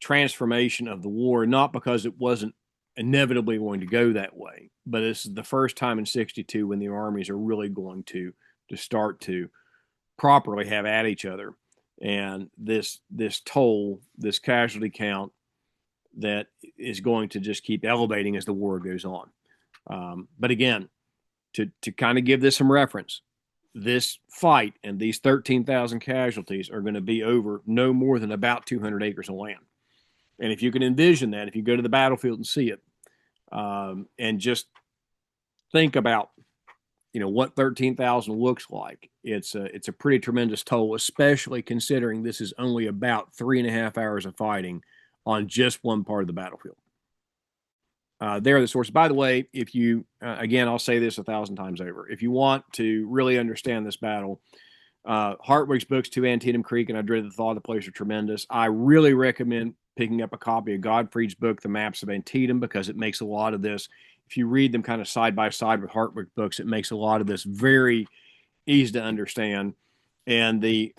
transformation of the war, not because it wasn't inevitably going to go that way. But this is the first time in 62 when the armies are really going to start to properly have at each other. And this toll, this casualty count that is going to just keep elevating as the war goes on. But again, to kind of give this some reference, this fight and these 13,000 casualties are going to be over no more than about 200 acres of land. And if you can envision that, if you go to the battlefield and see it, and just think about what 13,000 looks like, it's a pretty tremendous toll, especially considering this is only about 3.5 hours of fighting on just one part of the battlefield. They're the source. By the way, if you, again, I'll say this 1,000 times over, if you want to really understand this battle, Hartwig's books, To Antietam Creek and I Dread the Thought of the Place, are tremendous. I really recommend picking up a copy of Godfrey's book, The Maps of Antietam, because it makes a lot of this, if you read them kind of side by side with Hartwig books, it makes a lot of this very easy to understand. And the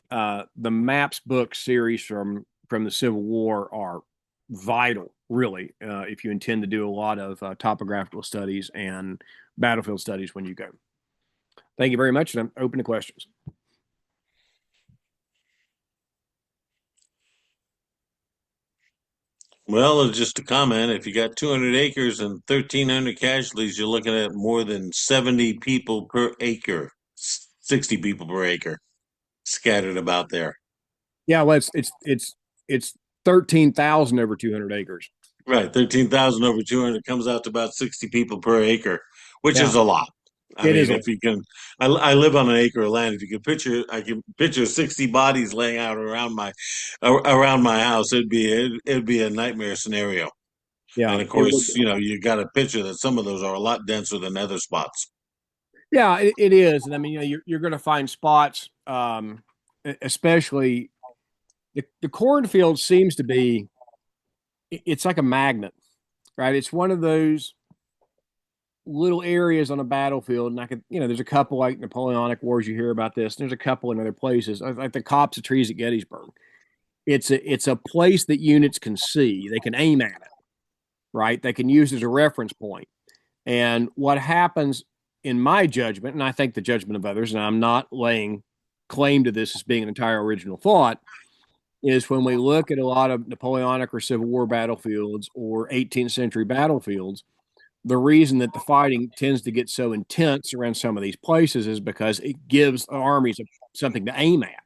Maps book series from the Civil War are vital, really, if you intend to do a lot of topographical studies and battlefield studies when you go. Thank you very much, and I'm open to questions. Well, just a comment. If you got 200 acres and 1,300 casualties, you're looking at more than 70 people per acre, 60 people per acre scattered about there. Yeah, well, it's 13,000 over 200 acres. Right, 13,000 over 200 comes out to about 60 people per acre, which Yeah, is a lot. I it mean, is. if you can, I live on an acre of land. If you could picture, I can picture 60 bodies laying out around my house. It'd be a nightmare scenario. Yeah, And of it would. course, you got to picture that some of those are a lot denser than other spots. Yeah, it is, and I mean, you're going to find spots, especially the cornfield seems to be. It's like a magnet, right? It's one of those little areas on a battlefield, and I could, there's a couple like Napoleonic Wars. You hear about this. There's a couple in other places, like the copse of trees at Gettysburg. It's a place that units can see. They can aim at it, right? They can use it as a reference point. And what happens, in my judgment, and I think the judgment of others, and I'm not laying claim to this as being an entire original thought, is when we look at a lot of Napoleonic or Civil War battlefields or 18th century battlefields, the reason that the fighting tends to get so intense around some of these places is because it gives armies something to aim at,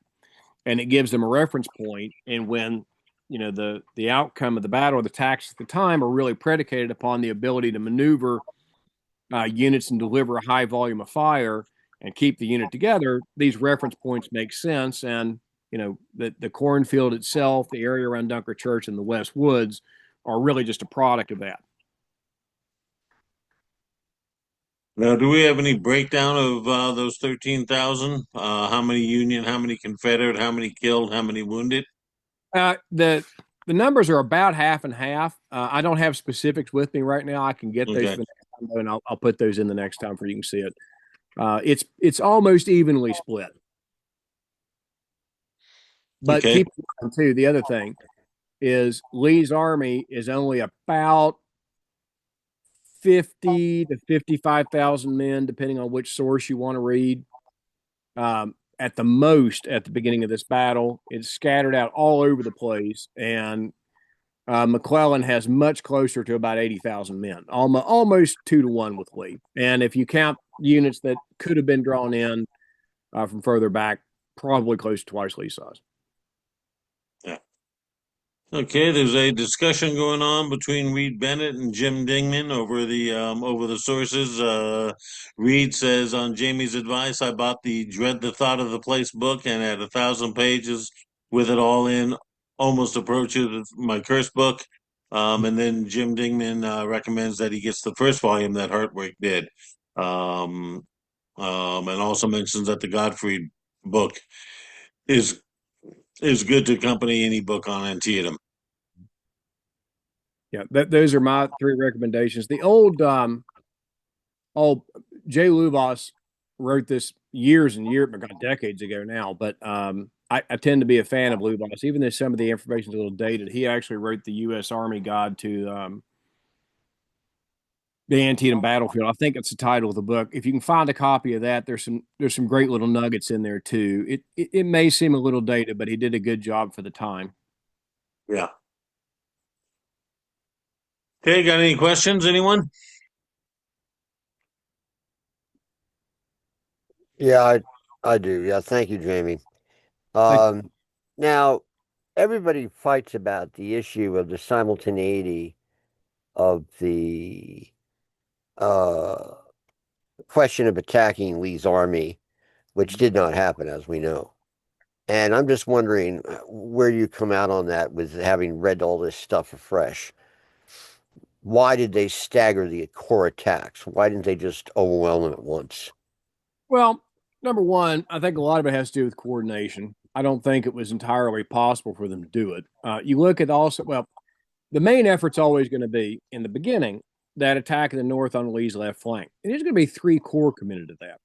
and it gives them a reference point. And when the outcome of the battle or the tactics at the time are really predicated upon the ability to maneuver units and deliver a high volume of fire and keep the unit together, these reference points make sense. And the cornfield itself, the area around Dunker Church and the West Woods are really just a product of that. Now, do we have any breakdown of those 13,000? How many Union, how many Confederate, how many killed, how many wounded? The numbers are about half and half. I don't have specifics with me right now. I can get those Okay. for the next time, and I'll put those in the next time for you can see it. It's almost evenly split. But Okay. keep in mind too, the other thing is Lee's army is only about 50 to 55,000 men, depending on which source you want to read. At the most, at the beginning of this battle, it's scattered out all over the place, and McClellan has much closer to about 80,000 men, almost 2 to 1 with Lee. And if you count units that could have been drawn in from further back, probably close to twice Lee's size. Yeah. Okay, there's a discussion going on between Reed Bennett and Jim Dingman over the sources. Reed says, on Jamie's advice, I bought the Dread the Thought of the Place book, and at 1,000 pages with it all in, almost approaches my curse book. And then Jim Dingman recommends that he gets the first volume that Hartwick did, um, and also mentions that the Godfrey book is is good to accompany any book on Antietam. Yeah, those are my three recommendations. The old Jay Lubas wrote this years and years, decades ago now, but I tend to be a fan of Lubas, even though some of the information is a little dated. He actually wrote the U.S. Army Guide to The Antietam Battlefield. I think it's the title of the book. If you can find a copy of that, there's some great little nuggets in there too. It may seem a little dated, but he did a good job for the time. Yeah. Okay, got any questions, anyone? Yeah, I do. Yeah, thank you, Jamie. Thank Um, Now, everybody fights about the issue of the simultaneity of the uh, question of attacking Lee's army, which did not happen, as we know. And I'm just wondering where you come out on that with having read all this stuff afresh. Why did they stagger the core attacks? Why didn't they just overwhelm them at once? Well, number one, I think a lot of it has to do with coordination. I don't think it was entirely possible for them to do it. You look at also, well, the main effort's always going to be in the beginning that attack in the north on Lee's left flank. And there's going to be three corps committed to that.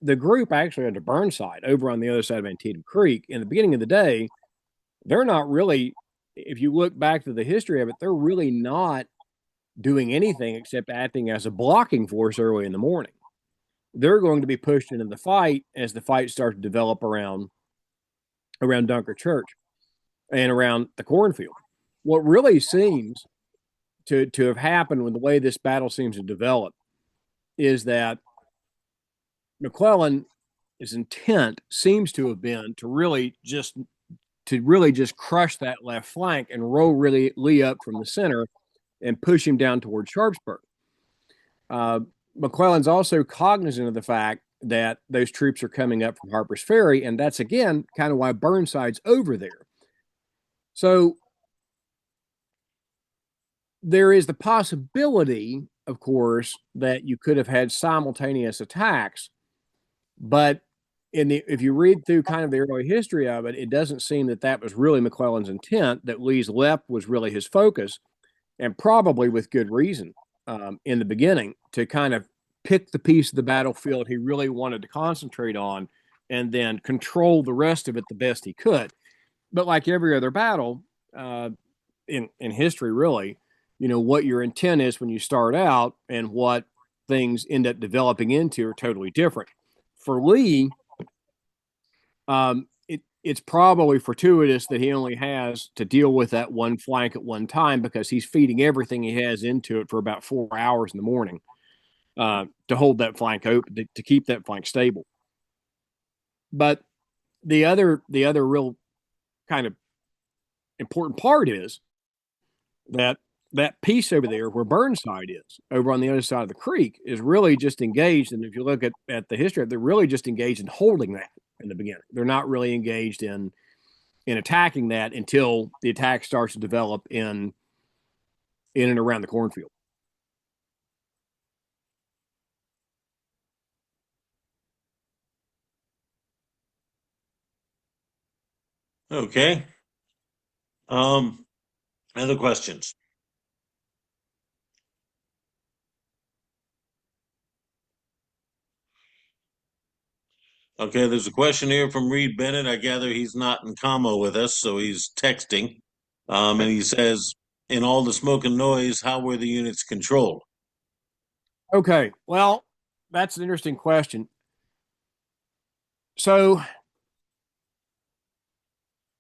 The group actually under Burnside over on the other side of Antietam Creek in the beginning of the day, they're not really, if you look back to the history of it, they're really not doing anything except acting as a blocking force early in the morning. They're going to be pushed into the fight as the fight starts to develop around Dunker Church and around the cornfield. What really seems to have happened with the way this battle seems to develop is that McClellan, his intent seems to have been to really just crush that left flank and roll really Lee up from the center and push him down toward Sharpsburg. Uh, McClellan's also cognizant of the fact that those troops are coming up from Harper's Ferry, and that's again kind of why Burnside's over there. So there is the possibility, of course, that you could have had simultaneous attacks, but if you read through kind of the early history of it, it doesn't seem that that was really McClellan's intent. That Lee's left was really his focus, and probably with good reason in the beginning to kind of pick the piece of the battlefield he really wanted to concentrate on, and then control the rest of it the best he could. But like every other battle in history, really, what your intent is when you start out and what things end up developing into are totally different. For Lee, it's probably fortuitous that he only has to deal with that one flank at one time because he's feeding everything he has into it for about 4 hours in the morning to hold that flank open, to keep that flank stable. But the other real kind of important part is that that piece over there where Burnside is, over on the other side of the creek, is really just engaged. And if you look at the history, they're really just engaged in holding that in the beginning. They're not really engaged in attacking that until the attack starts to develop in and around the cornfield. Okay. Other questions? Okay, there's a question here from Reed Bennett. I gather he's not in commo with us, so he's texting. And he says, in all the smoke and noise, how were the units controlled? Okay, well, that's an interesting question. So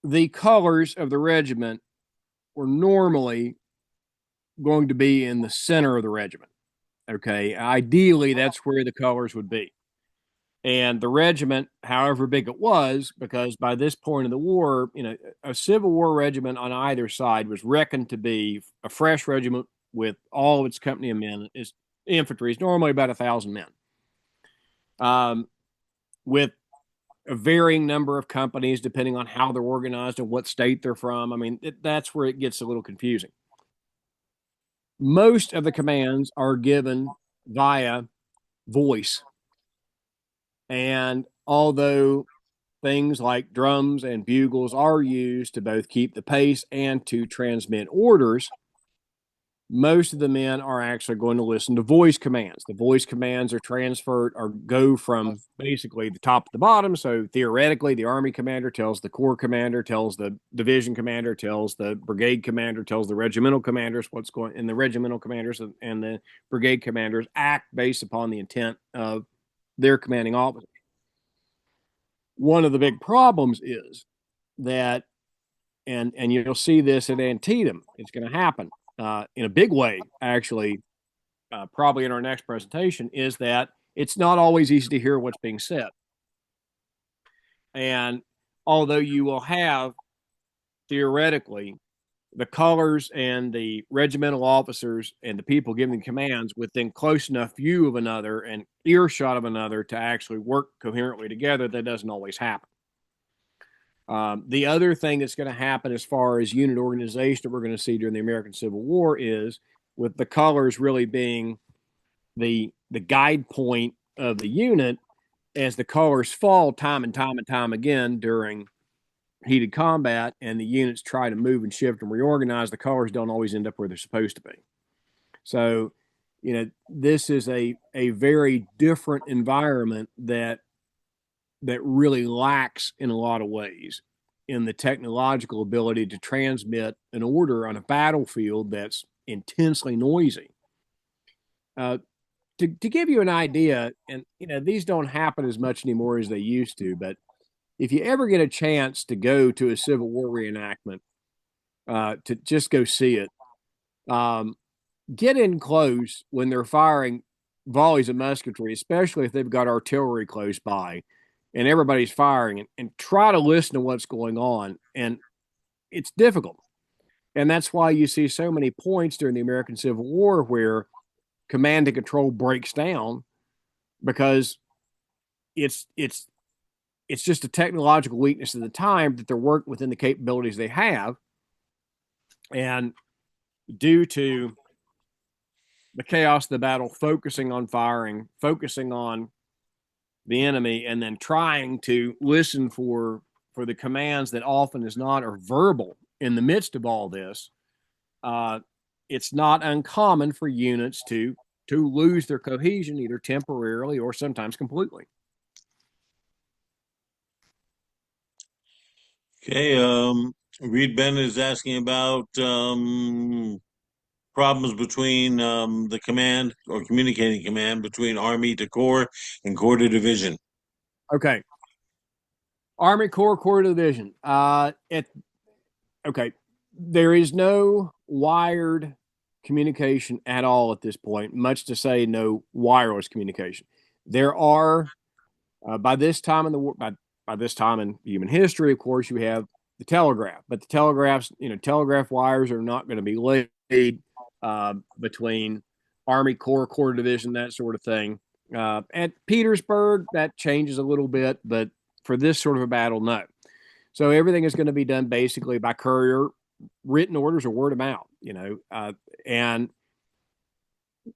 the colors of the regiment were normally going to be in the center of the regiment. Okay, ideally, that's where the colors would be. And the regiment, however big it was, because by this point in the war, a Civil War regiment on either side was reckoned to be a fresh regiment with all of its company of men. Is infantry is normally about 1,000 men, with a varying number of companies depending on how they're organized and what state they're from. I mean, that's where it gets a little confusing. Most of the commands are given via voice. And although things like drums and bugles are used to both keep the pace and to transmit orders, most of the men are actually going to listen to voice commands. The voice commands are transferred or go from basically the top to the bottom. So theoretically, the Army commander tells the Corps commander, tells the division commander, tells the brigade commander, tells the regimental commanders what's going, and the regimental commanders and the brigade commanders act based upon the intent of their commanding officers. One of the big problems is that, and you'll see this at Antietam, it's going to happen in a big way, actually, probably in our next presentation, is that it's not always easy to hear what's being said. And although you will have, theoretically, the colors and the regimental officers and the people giving commands within close enough view of another and earshot of another to actually work coherently together, that doesn't always happen. The other thing that's going to happen as far as unit organization that we're going to see during the American Civil War is, with the colors really being the guide point of the unit, as the colors fall time and time and time again during heated combat and the units try to move and shift and reorganize, the colors don't always end up where they're supposed to be. So, this is a very different environment that really lacks in a lot of ways in the technological ability to transmit an order on a battlefield that's intensely noisy. To give you an idea, and these don't happen as much anymore as they used to, but if you ever get a chance to go to a Civil War reenactment, to just go see it, get in close when they're firing volleys of musketry, especially if they've got artillery close by and everybody's firing, and try to listen to what's going on. And it's difficult. And that's why you see so many points during the American Civil War where command and control breaks down, because it's just a technological weakness of the time that they're working within the capabilities they have. And due to the chaos of the battle, focusing on firing, focusing on the enemy, and then trying to listen for the commands that often is not or verbal in the midst of all this, it's not uncommon for units to lose their cohesion, either temporarily or sometimes completely. Okay, Reed Bennett is asking about problems between the command or communicating command between Army to Corps and Corps to Division. Okay. Army Corps, Corps to Division. Okay. There is no wired communication at all at this point, much to say no wireless communication. There are, by this time in the war, by this time in human history, of course, you have the telegraph, but the telegraph wires are not going to be laid between Army Corps, Corps Division, that sort of thing. At Petersburg, that changes a little bit, but for this sort of a battle, no. So everything is going to be done basically by courier, written orders, or word of mouth. And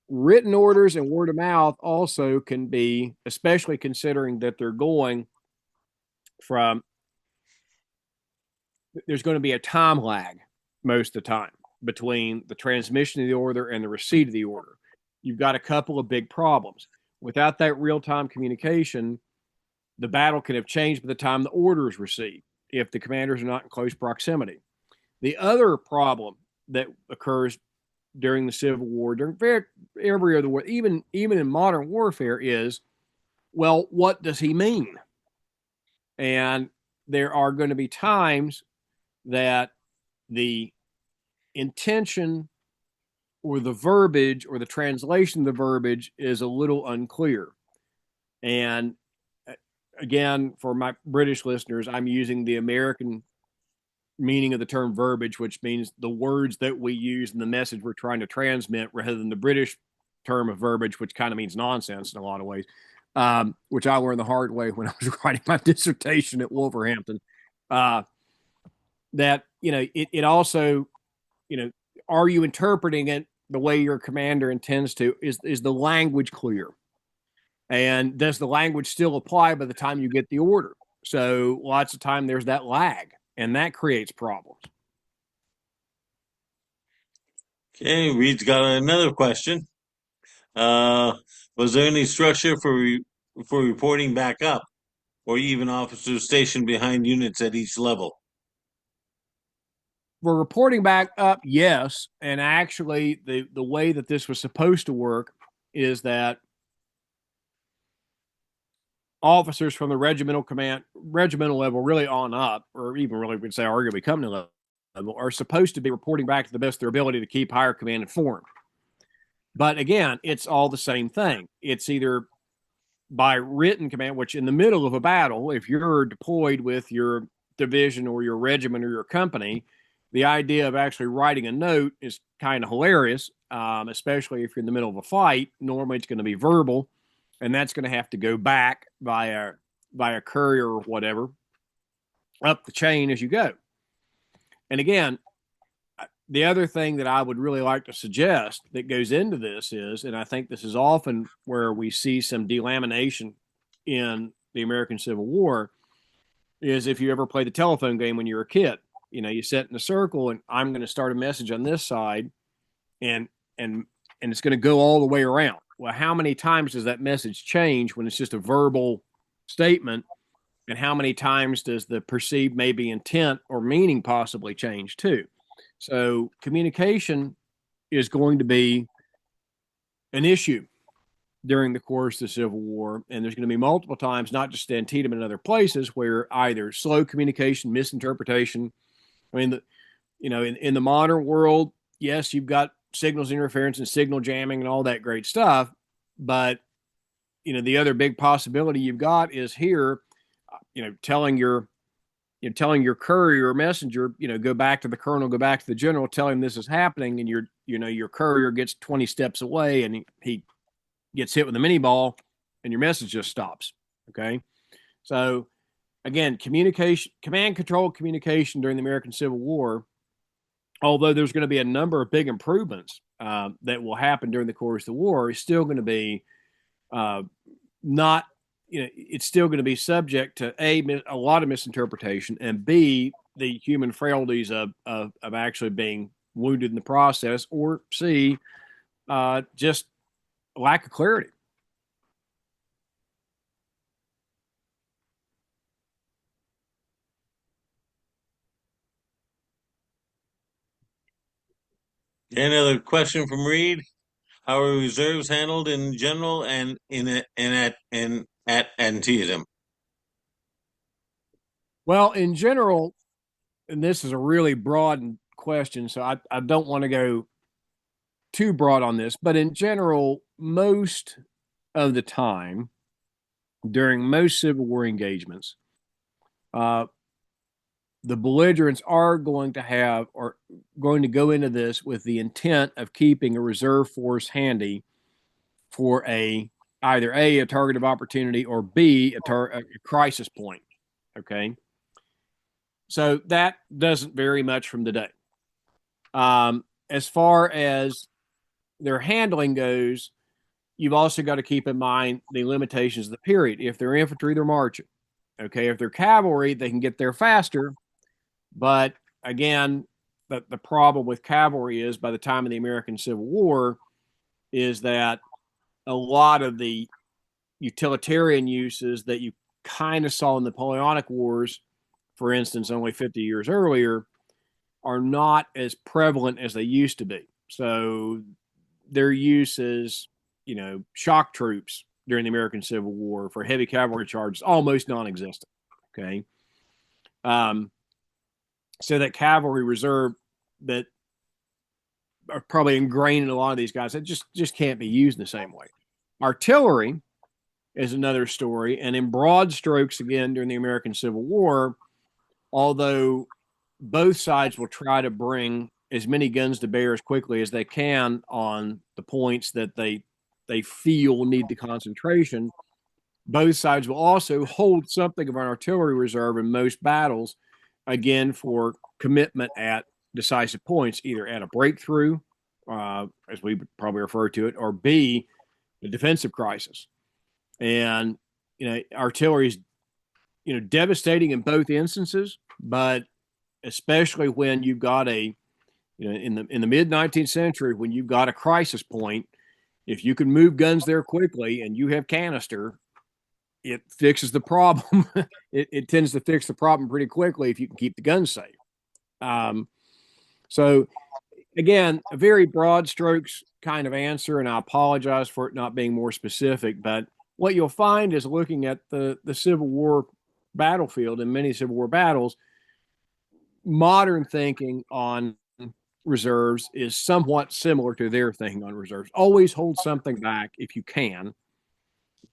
written orders and word of mouth also can be, especially considering that they're going from, there's going to be a time lag most of the time between the transmission of the order and the receipt of the order. You've got a couple of big problems. Without that real-time communication, the battle can have changed by the time the order is received if the commanders are not in close proximity. The other problem that occurs during the Civil War, during every other war, even in modern warfare, is, well, what does he mean? And there are going to be times that the intention or the verbiage or the translation of the verbiage is a little unclear. And again, for my British listeners, I'm using the American meaning of the term verbiage, which means the words that we use in the message we're trying to transmit, rather than the British term of verbiage, which kind of means nonsense in a lot of ways, which I learned the hard way when I was writing my dissertation at Wolverhampton. That, it also, are you interpreting it the way your commander intends to? Is the language clear? And does the language still apply by the time you get the order? So lots of time there's that lag, and that creates problems. Okay, Reed's got another question. Uh, was there any structure for reporting back up, or even officers stationed behind units at each level? For reporting back up, yes. And actually, the way that this was supposed to work is that officers from the regimental level, really on up, or even really would say arguably company level, are supposed to be reporting back to the best of their ability to keep higher command informed. But again, it's all the same thing. It's either by written command, which in the middle of a battle, if you're deployed with your division or your regiment or your company, the idea of actually writing a note is kind of hilarious, especially if you're in the middle of a fight. Normally, it's going to be verbal, and that's going to have to go back via courier or whatever up the chain as you go. And again, the other thing that I would really like to suggest that goes into this is, and I think this is often where we see some delamination in the American Civil War, is if you ever play the telephone game when you're a kid. You know, you sit in a circle and I'm going to start a message on this side and and and it's going to go all the way around. Well, how many times does that message change when it's just a verbal statement? And how many times does the perceived maybe intent or meaning possibly change too? So communication is going to be an issue during the course of the Civil War. And there's going to be multiple times, not just Antietam and other places, where either slow communication, misinterpretation. I mean, in the modern world, yes, you've got signals interference and signal jamming and all that great stuff. But, the other big possibility you've got is here, telling your courier or messenger, go back to the colonel, go back to the general, tell him this is happening, and your courier gets 20 steps away and he gets hit with a mini ball, and your message just stops. Okay, so again, communication, command control communication during the American Civil War, although there's going to be a number of big improvements that will happen during the course of the war, is still going to be not it's still going to be subject to a lot of misinterpretation, and b, the human frailties of actually being wounded in the process, or c, just lack of clarity. Another question from Reed. How are reserves handled in general and at Antietam? Well, in general, and this is a really broad question, so I don't want to go too broad on this, but in general, most of the time during most Civil War engagements, uh, the belligerents are going to have or going to go into this with the intent of keeping a reserve force handy for either a target of opportunity, or b a crisis point. Okay, so that doesn't vary much from the day. As far as their handling goes, you've also got to keep in mind the limitations of the period. If they're infantry, they're marching. Okay, if they're cavalry, they can get there faster. But again, the problem with cavalry is, by the time of the American Civil War, is that a lot of the utilitarian uses that you kind of saw in the Napoleonic Wars, for instance, only 50 years earlier, are not as prevalent as they used to be. So their use as, shock troops during the American Civil War for heavy cavalry charges, almost non-existent. Okay. So that cavalry reserve that are probably ingrained in a lot of these guys, that just can't be used in the same way. Artillery is another story. And in broad strokes, again, during the American Civil War, although both sides will try to bring as many guns to bear as quickly as they can on the points that they feel need the concentration, both sides will also hold something of an artillery reserve in most battles, again, for commitment at decisive points, either at a breakthrough, as we would probably refer to it, or B, the defensive crisis. And, artillery is, devastating in both instances, but especially when you've got a In the mid 19th century, when you've got a crisis point, if you can move guns there quickly and you have canister, it fixes the problem. It tends to fix the problem pretty quickly if you can keep the guns safe. So again, a very broad strokes kind of answer, and I apologize for it not being more specific. But what you'll find is looking at the Civil War battlefield and many Civil War battles, modern thinking on reserves is somewhat similar to their thinking on reserves. Always hold something back if you can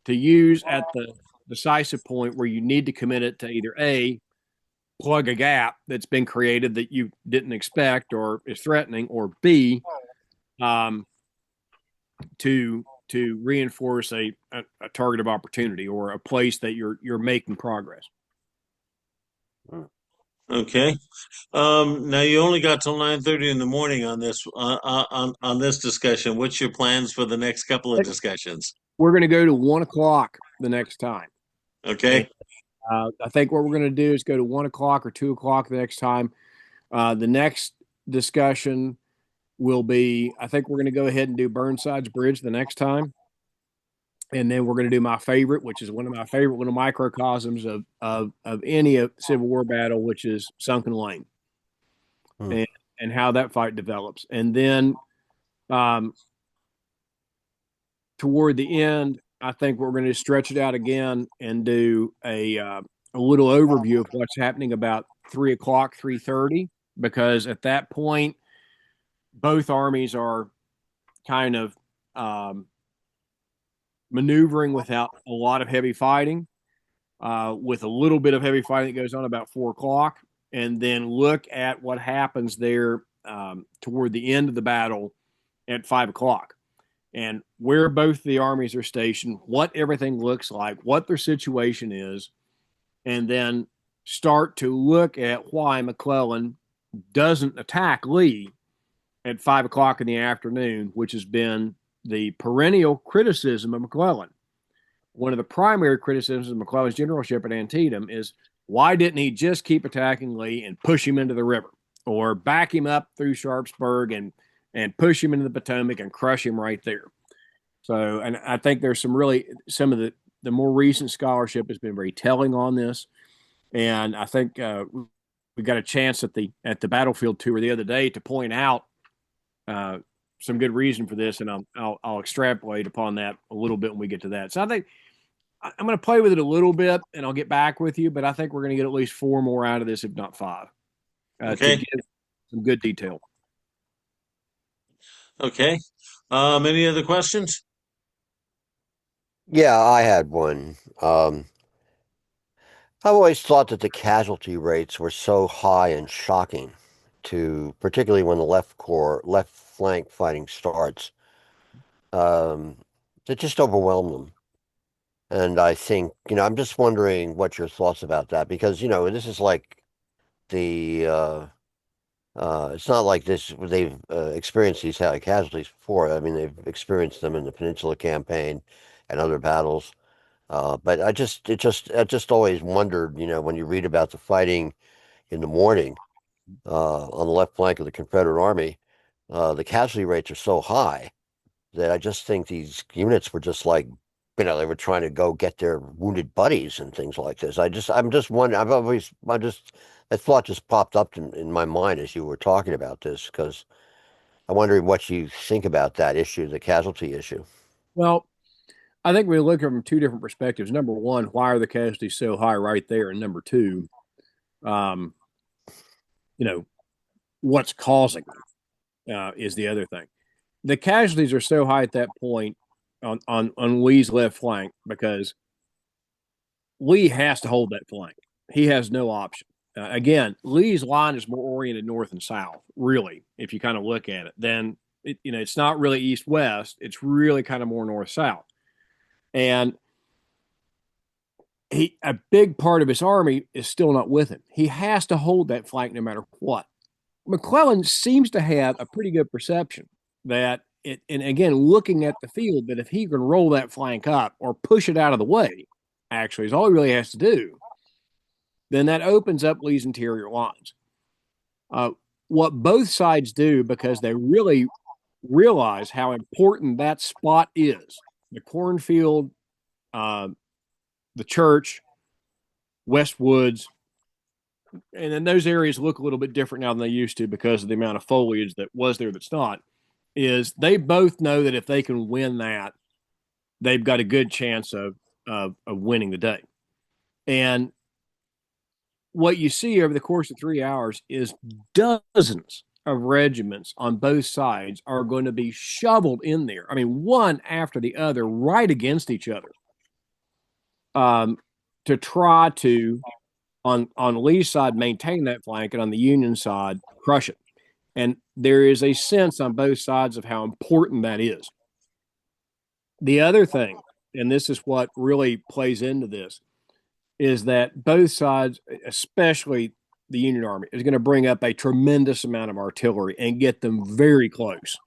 to use at the decisive point where you need to commit it to either A, plug a gap that's been created that you didn't expect or is threatening, or B, to reinforce a target of opportunity or a place that you're making progress. Okay. Now you only got till 9:30 in the morning on this on this discussion. What's your plans for the next couple of discussions? We're going to go to 1 o'clock the next time. Okay. And, I think what we're going to do is go to 1 o'clock or 2 o'clock the next time. The next discussion will be, I think we're going to go ahead and do Burnside's Bridge the next time. And then we're going to do my favorite, which is one of my favorite little microcosms of any Civil War battle, which is Sunken Lane, and how that fight develops. And then toward the end, I think we're going to stretch it out again and do a little overview of what's happening about 3 o'clock, 3:30, because at that point, both armies are kind of maneuvering without a lot of heavy fighting, with a little bit of heavy fighting that goes on about 4 o'clock, and then look at what happens there toward the end of the battle at 5 o'clock, and where both the armies are stationed, what everything looks like, what their situation is, and then start to look at why McClellan doesn't attack Lee at 5 o'clock in the afternoon, which has been the perennial criticism of McClellan. One of the primary criticisms of McClellan's generalship at Antietam is, why didn't he just keep attacking Lee and push him into the river, or back him up through Sharpsburg and push him into the Potomac and crush him right there? So, and I think there's some of the more recent scholarship has been very telling on this. And I think we got a chance at the battlefield tour the other day to point out some good reason for this, and I'll extrapolate upon that a little bit when we get to that. So I think I'm going to play with it a little bit, and I'll get back with you. But I think we're going to get at least 4 more out of this, if not 5, Okay. to give some good detail. Okay. Any other questions? Yeah, I had one. I've always thought that the casualty rates were so high and shocking, particularly when the left flank fighting starts. It just overwhelmed them. And I think, I'm just wondering what your thoughts about that, because, this is like it's not like they've experienced these casualties before. I mean, they've experienced them in the Peninsula Campaign and other battles. But I just always wondered, when you read about the fighting in the morning on the left flank of the Confederate Army, the casualty rates are so high that I just think these units were just like, they were trying to go get their wounded buddies and things like this. I'm just wondering. That thought just popped up in my mind as you were talking about this, because I'm wondering what you think about that issue, the casualty issue. Well, I think we look at it from 2 different perspectives. Number one, why are the casualties so high right there? And number two, what's causing them is the other thing. The casualties are so high at that point on Lee's left flank because Lee has to hold that flank. He has no option. Again, Lee's line is more oriented north and south, really, if you kind of look at it. Then, it's not really east-west. It's really kind of more north-south. And a big part of his army is still not with him. He has to hold that flank no matter what. McClellan seems to have a pretty good perception that and again, looking at the field, that if he can roll that flank up or push it out of the way, actually, is all he really has to do, then that opens up Lee's interior lines. what both sides do, because they really realize how important that spot is, the cornfield, uh, the church, West Woods, and then those areas look a little bit different now than they used to because of the amount of foliage that was there that's not, is they both know that if they can win that, they've got a good chance of winning the day. And what you see over the course of 3 hours is dozens of regiments on both sides are going to be shoveled in there. I mean, one after the other, right against each other, to try to, on Lee's side, maintain that flank, and on the Union side, crush it. And there is a sense on both sides of how important that is. The other thing, and this is what really plays into this, is that both sides, especially the Union Army, is going to bring up a tremendous amount of artillery and get them very close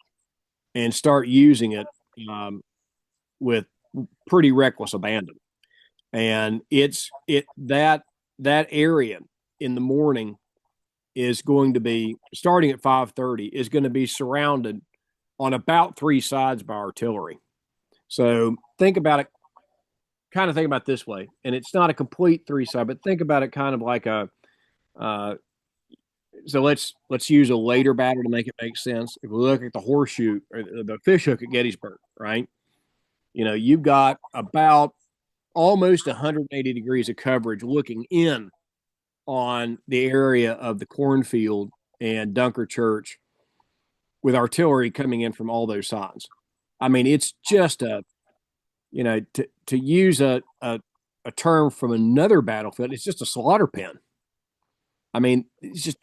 and start using it with pretty reckless abandon. And that area in the morning is going to be, starting at 5:30, is going to be surrounded on about three sides by artillery. So think about it, kind of think about it this way, and it's not a complete three side, but think about it kind of like so let's use a later battle to make it make sense. If we look at the horseshoe or the fishhook at Gettysburg, right? You've got about almost 180 degrees of coverage looking in on the area of the cornfield and Dunker Church, with artillery coming in from all those sides. I mean, it's just to use a term from another battlefield, it's just a slaughter pen. I mean, it's just,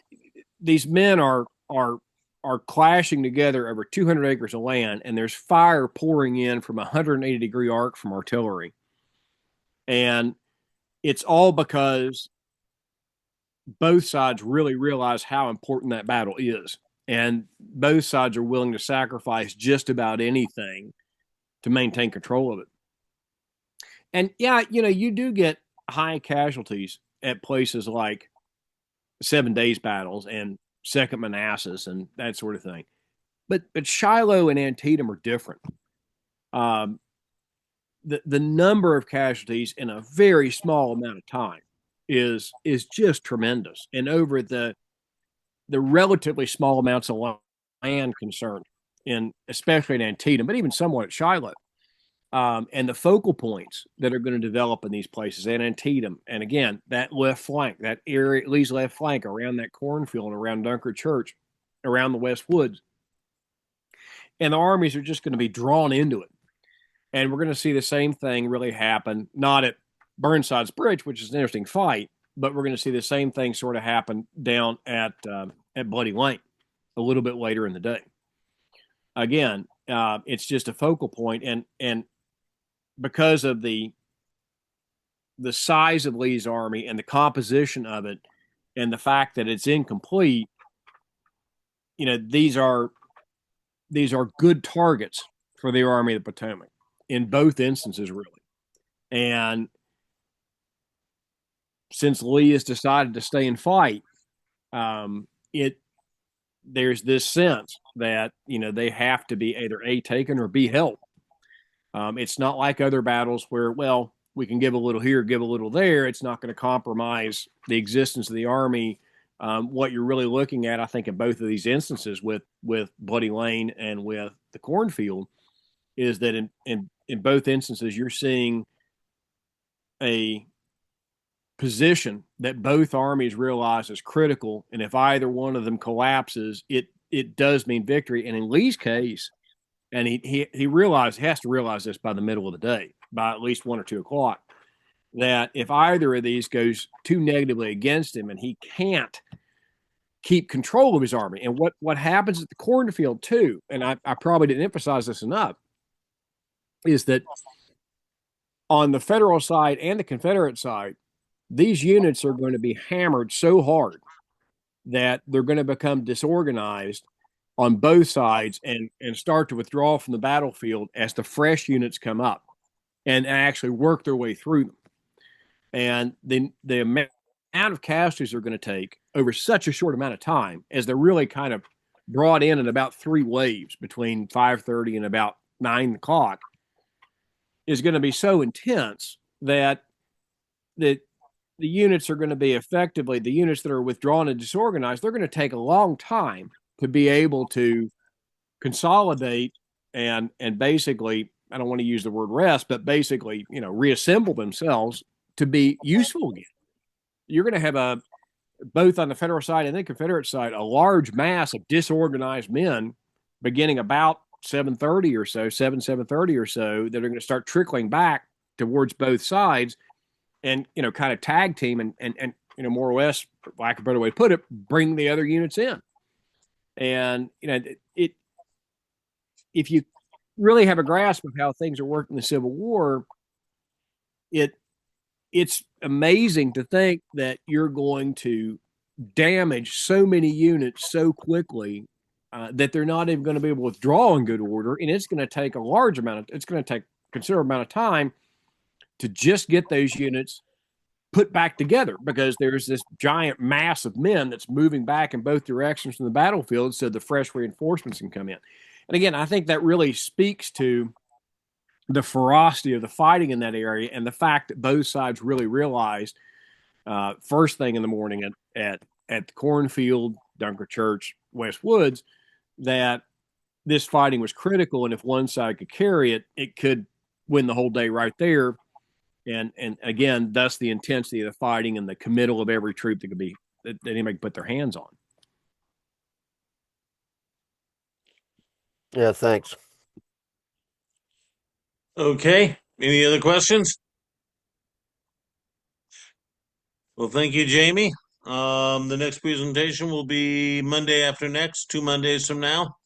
these men are clashing together over 200 acres of land, and there's fire pouring in from a 180-degree arc from artillery. And it's all because both sides really realize how important that battle is. And both sides are willing to sacrifice just about anything to maintain control of it. And yeah, you do get high casualties at places like 7 Days battles and Second Manassas and that sort of thing. But Shiloh and Antietam are different. The number of casualties in a very small amount of time is just tremendous. And over the relatively small amounts of land concerned, especially in Antietam, but even somewhat at Shiloh, and the focal points that are going to develop in these places, and Antietam, and again, that left flank, that area, Lee's left flank around that cornfield, around Dunker Church, around the West Woods. And the armies are just going to be drawn into it. And we're going to see the same thing really happen, not at Burnside's Bridge, which is an interesting fight, but we're going to see the same thing sort of happen down at Bloody Lane a little bit later in the day. Again, it's just a focal point, and because of the size of Lee's army and the composition of it, and the fact that it's incomplete, these are good targets for the Army of the Potomac in both instances, really. And since Lee has decided to stay and fight, there's this sense that they have to be either A, taken, or B, held. It's not like other battles where, well, we can give a little here, give a little there. It's not going to compromise the existence of the Army. What you're really looking at, I think, in both of these instances with Bloody Lane and with the cornfield, is that in both instances you're seeing a position that both armies realize is critical, and if either one of them collapses, it does mean victory. And in Lee's case, and he has to realize this by the middle of the day, by at least 1 or 2 o'clock, that if either of these goes too negatively against him and he can't keep control of his army, and what happens at the cornfield too, and I probably didn't emphasize this enough, is that on the Federal side and the Confederate side, these units are going to be hammered so hard that they're going to become disorganized on both sides and start to withdraw from the battlefield as the fresh units come up and actually work their way through them. And the amount of casualties they're going to take over such a short amount of time, as they're really kind of brought in about 3 waves between 5:30 and about 9 o'clock, is going to be so intense that that the units are going to be effectively, the units that are withdrawn and disorganized, they're going to take a long time to be able to consolidate and basically, I don't want to use the word rest, but basically, reassemble themselves to be useful again. You're going to have both on the federal side and the Confederate side, a large mass of disorganized men beginning about 7:30 or so, 7:30 or so, that are going to start trickling back towards both sides, and kind of tag team and more or less, for lack of a better way to put it, bring the other units in. And it if you really have a grasp of how things are working in the Civil War, it's amazing to think that you're going to damage so many units so quickly, that they're not even going to be able to withdraw in good order, and it's going to take it's going to take a considerable amount of time to just get those units put back together, because there's this giant mass of men that's moving back in both directions from the battlefield, so the fresh reinforcements can come in. And again, I think that really speaks to the ferocity of the fighting in that area, and the fact that both sides really realized, first thing in the morning at the cornfield, Dunker Church, West Woods, that this fighting was critical, and if one side could carry it, it could win the whole day right there. And again, thus the intensity of the fighting and the committal of every troop that anybody can put their hands on. Yeah, thanks. Okay. Any other questions? Well, thank you, Jamie. The next presentation will be Monday after next, 2 Mondays from now.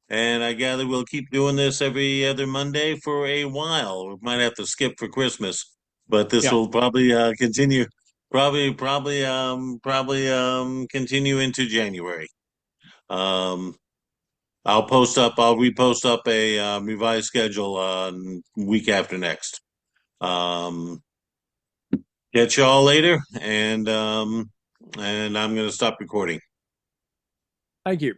And I gather we'll keep doing this every other Monday for a while. We might have to skip for Christmas, but this Yeah. will probably continue, continue into January. I'll repost up a revised schedule week after next. Catch y'all later, and I'm going to stop recording. Thank you.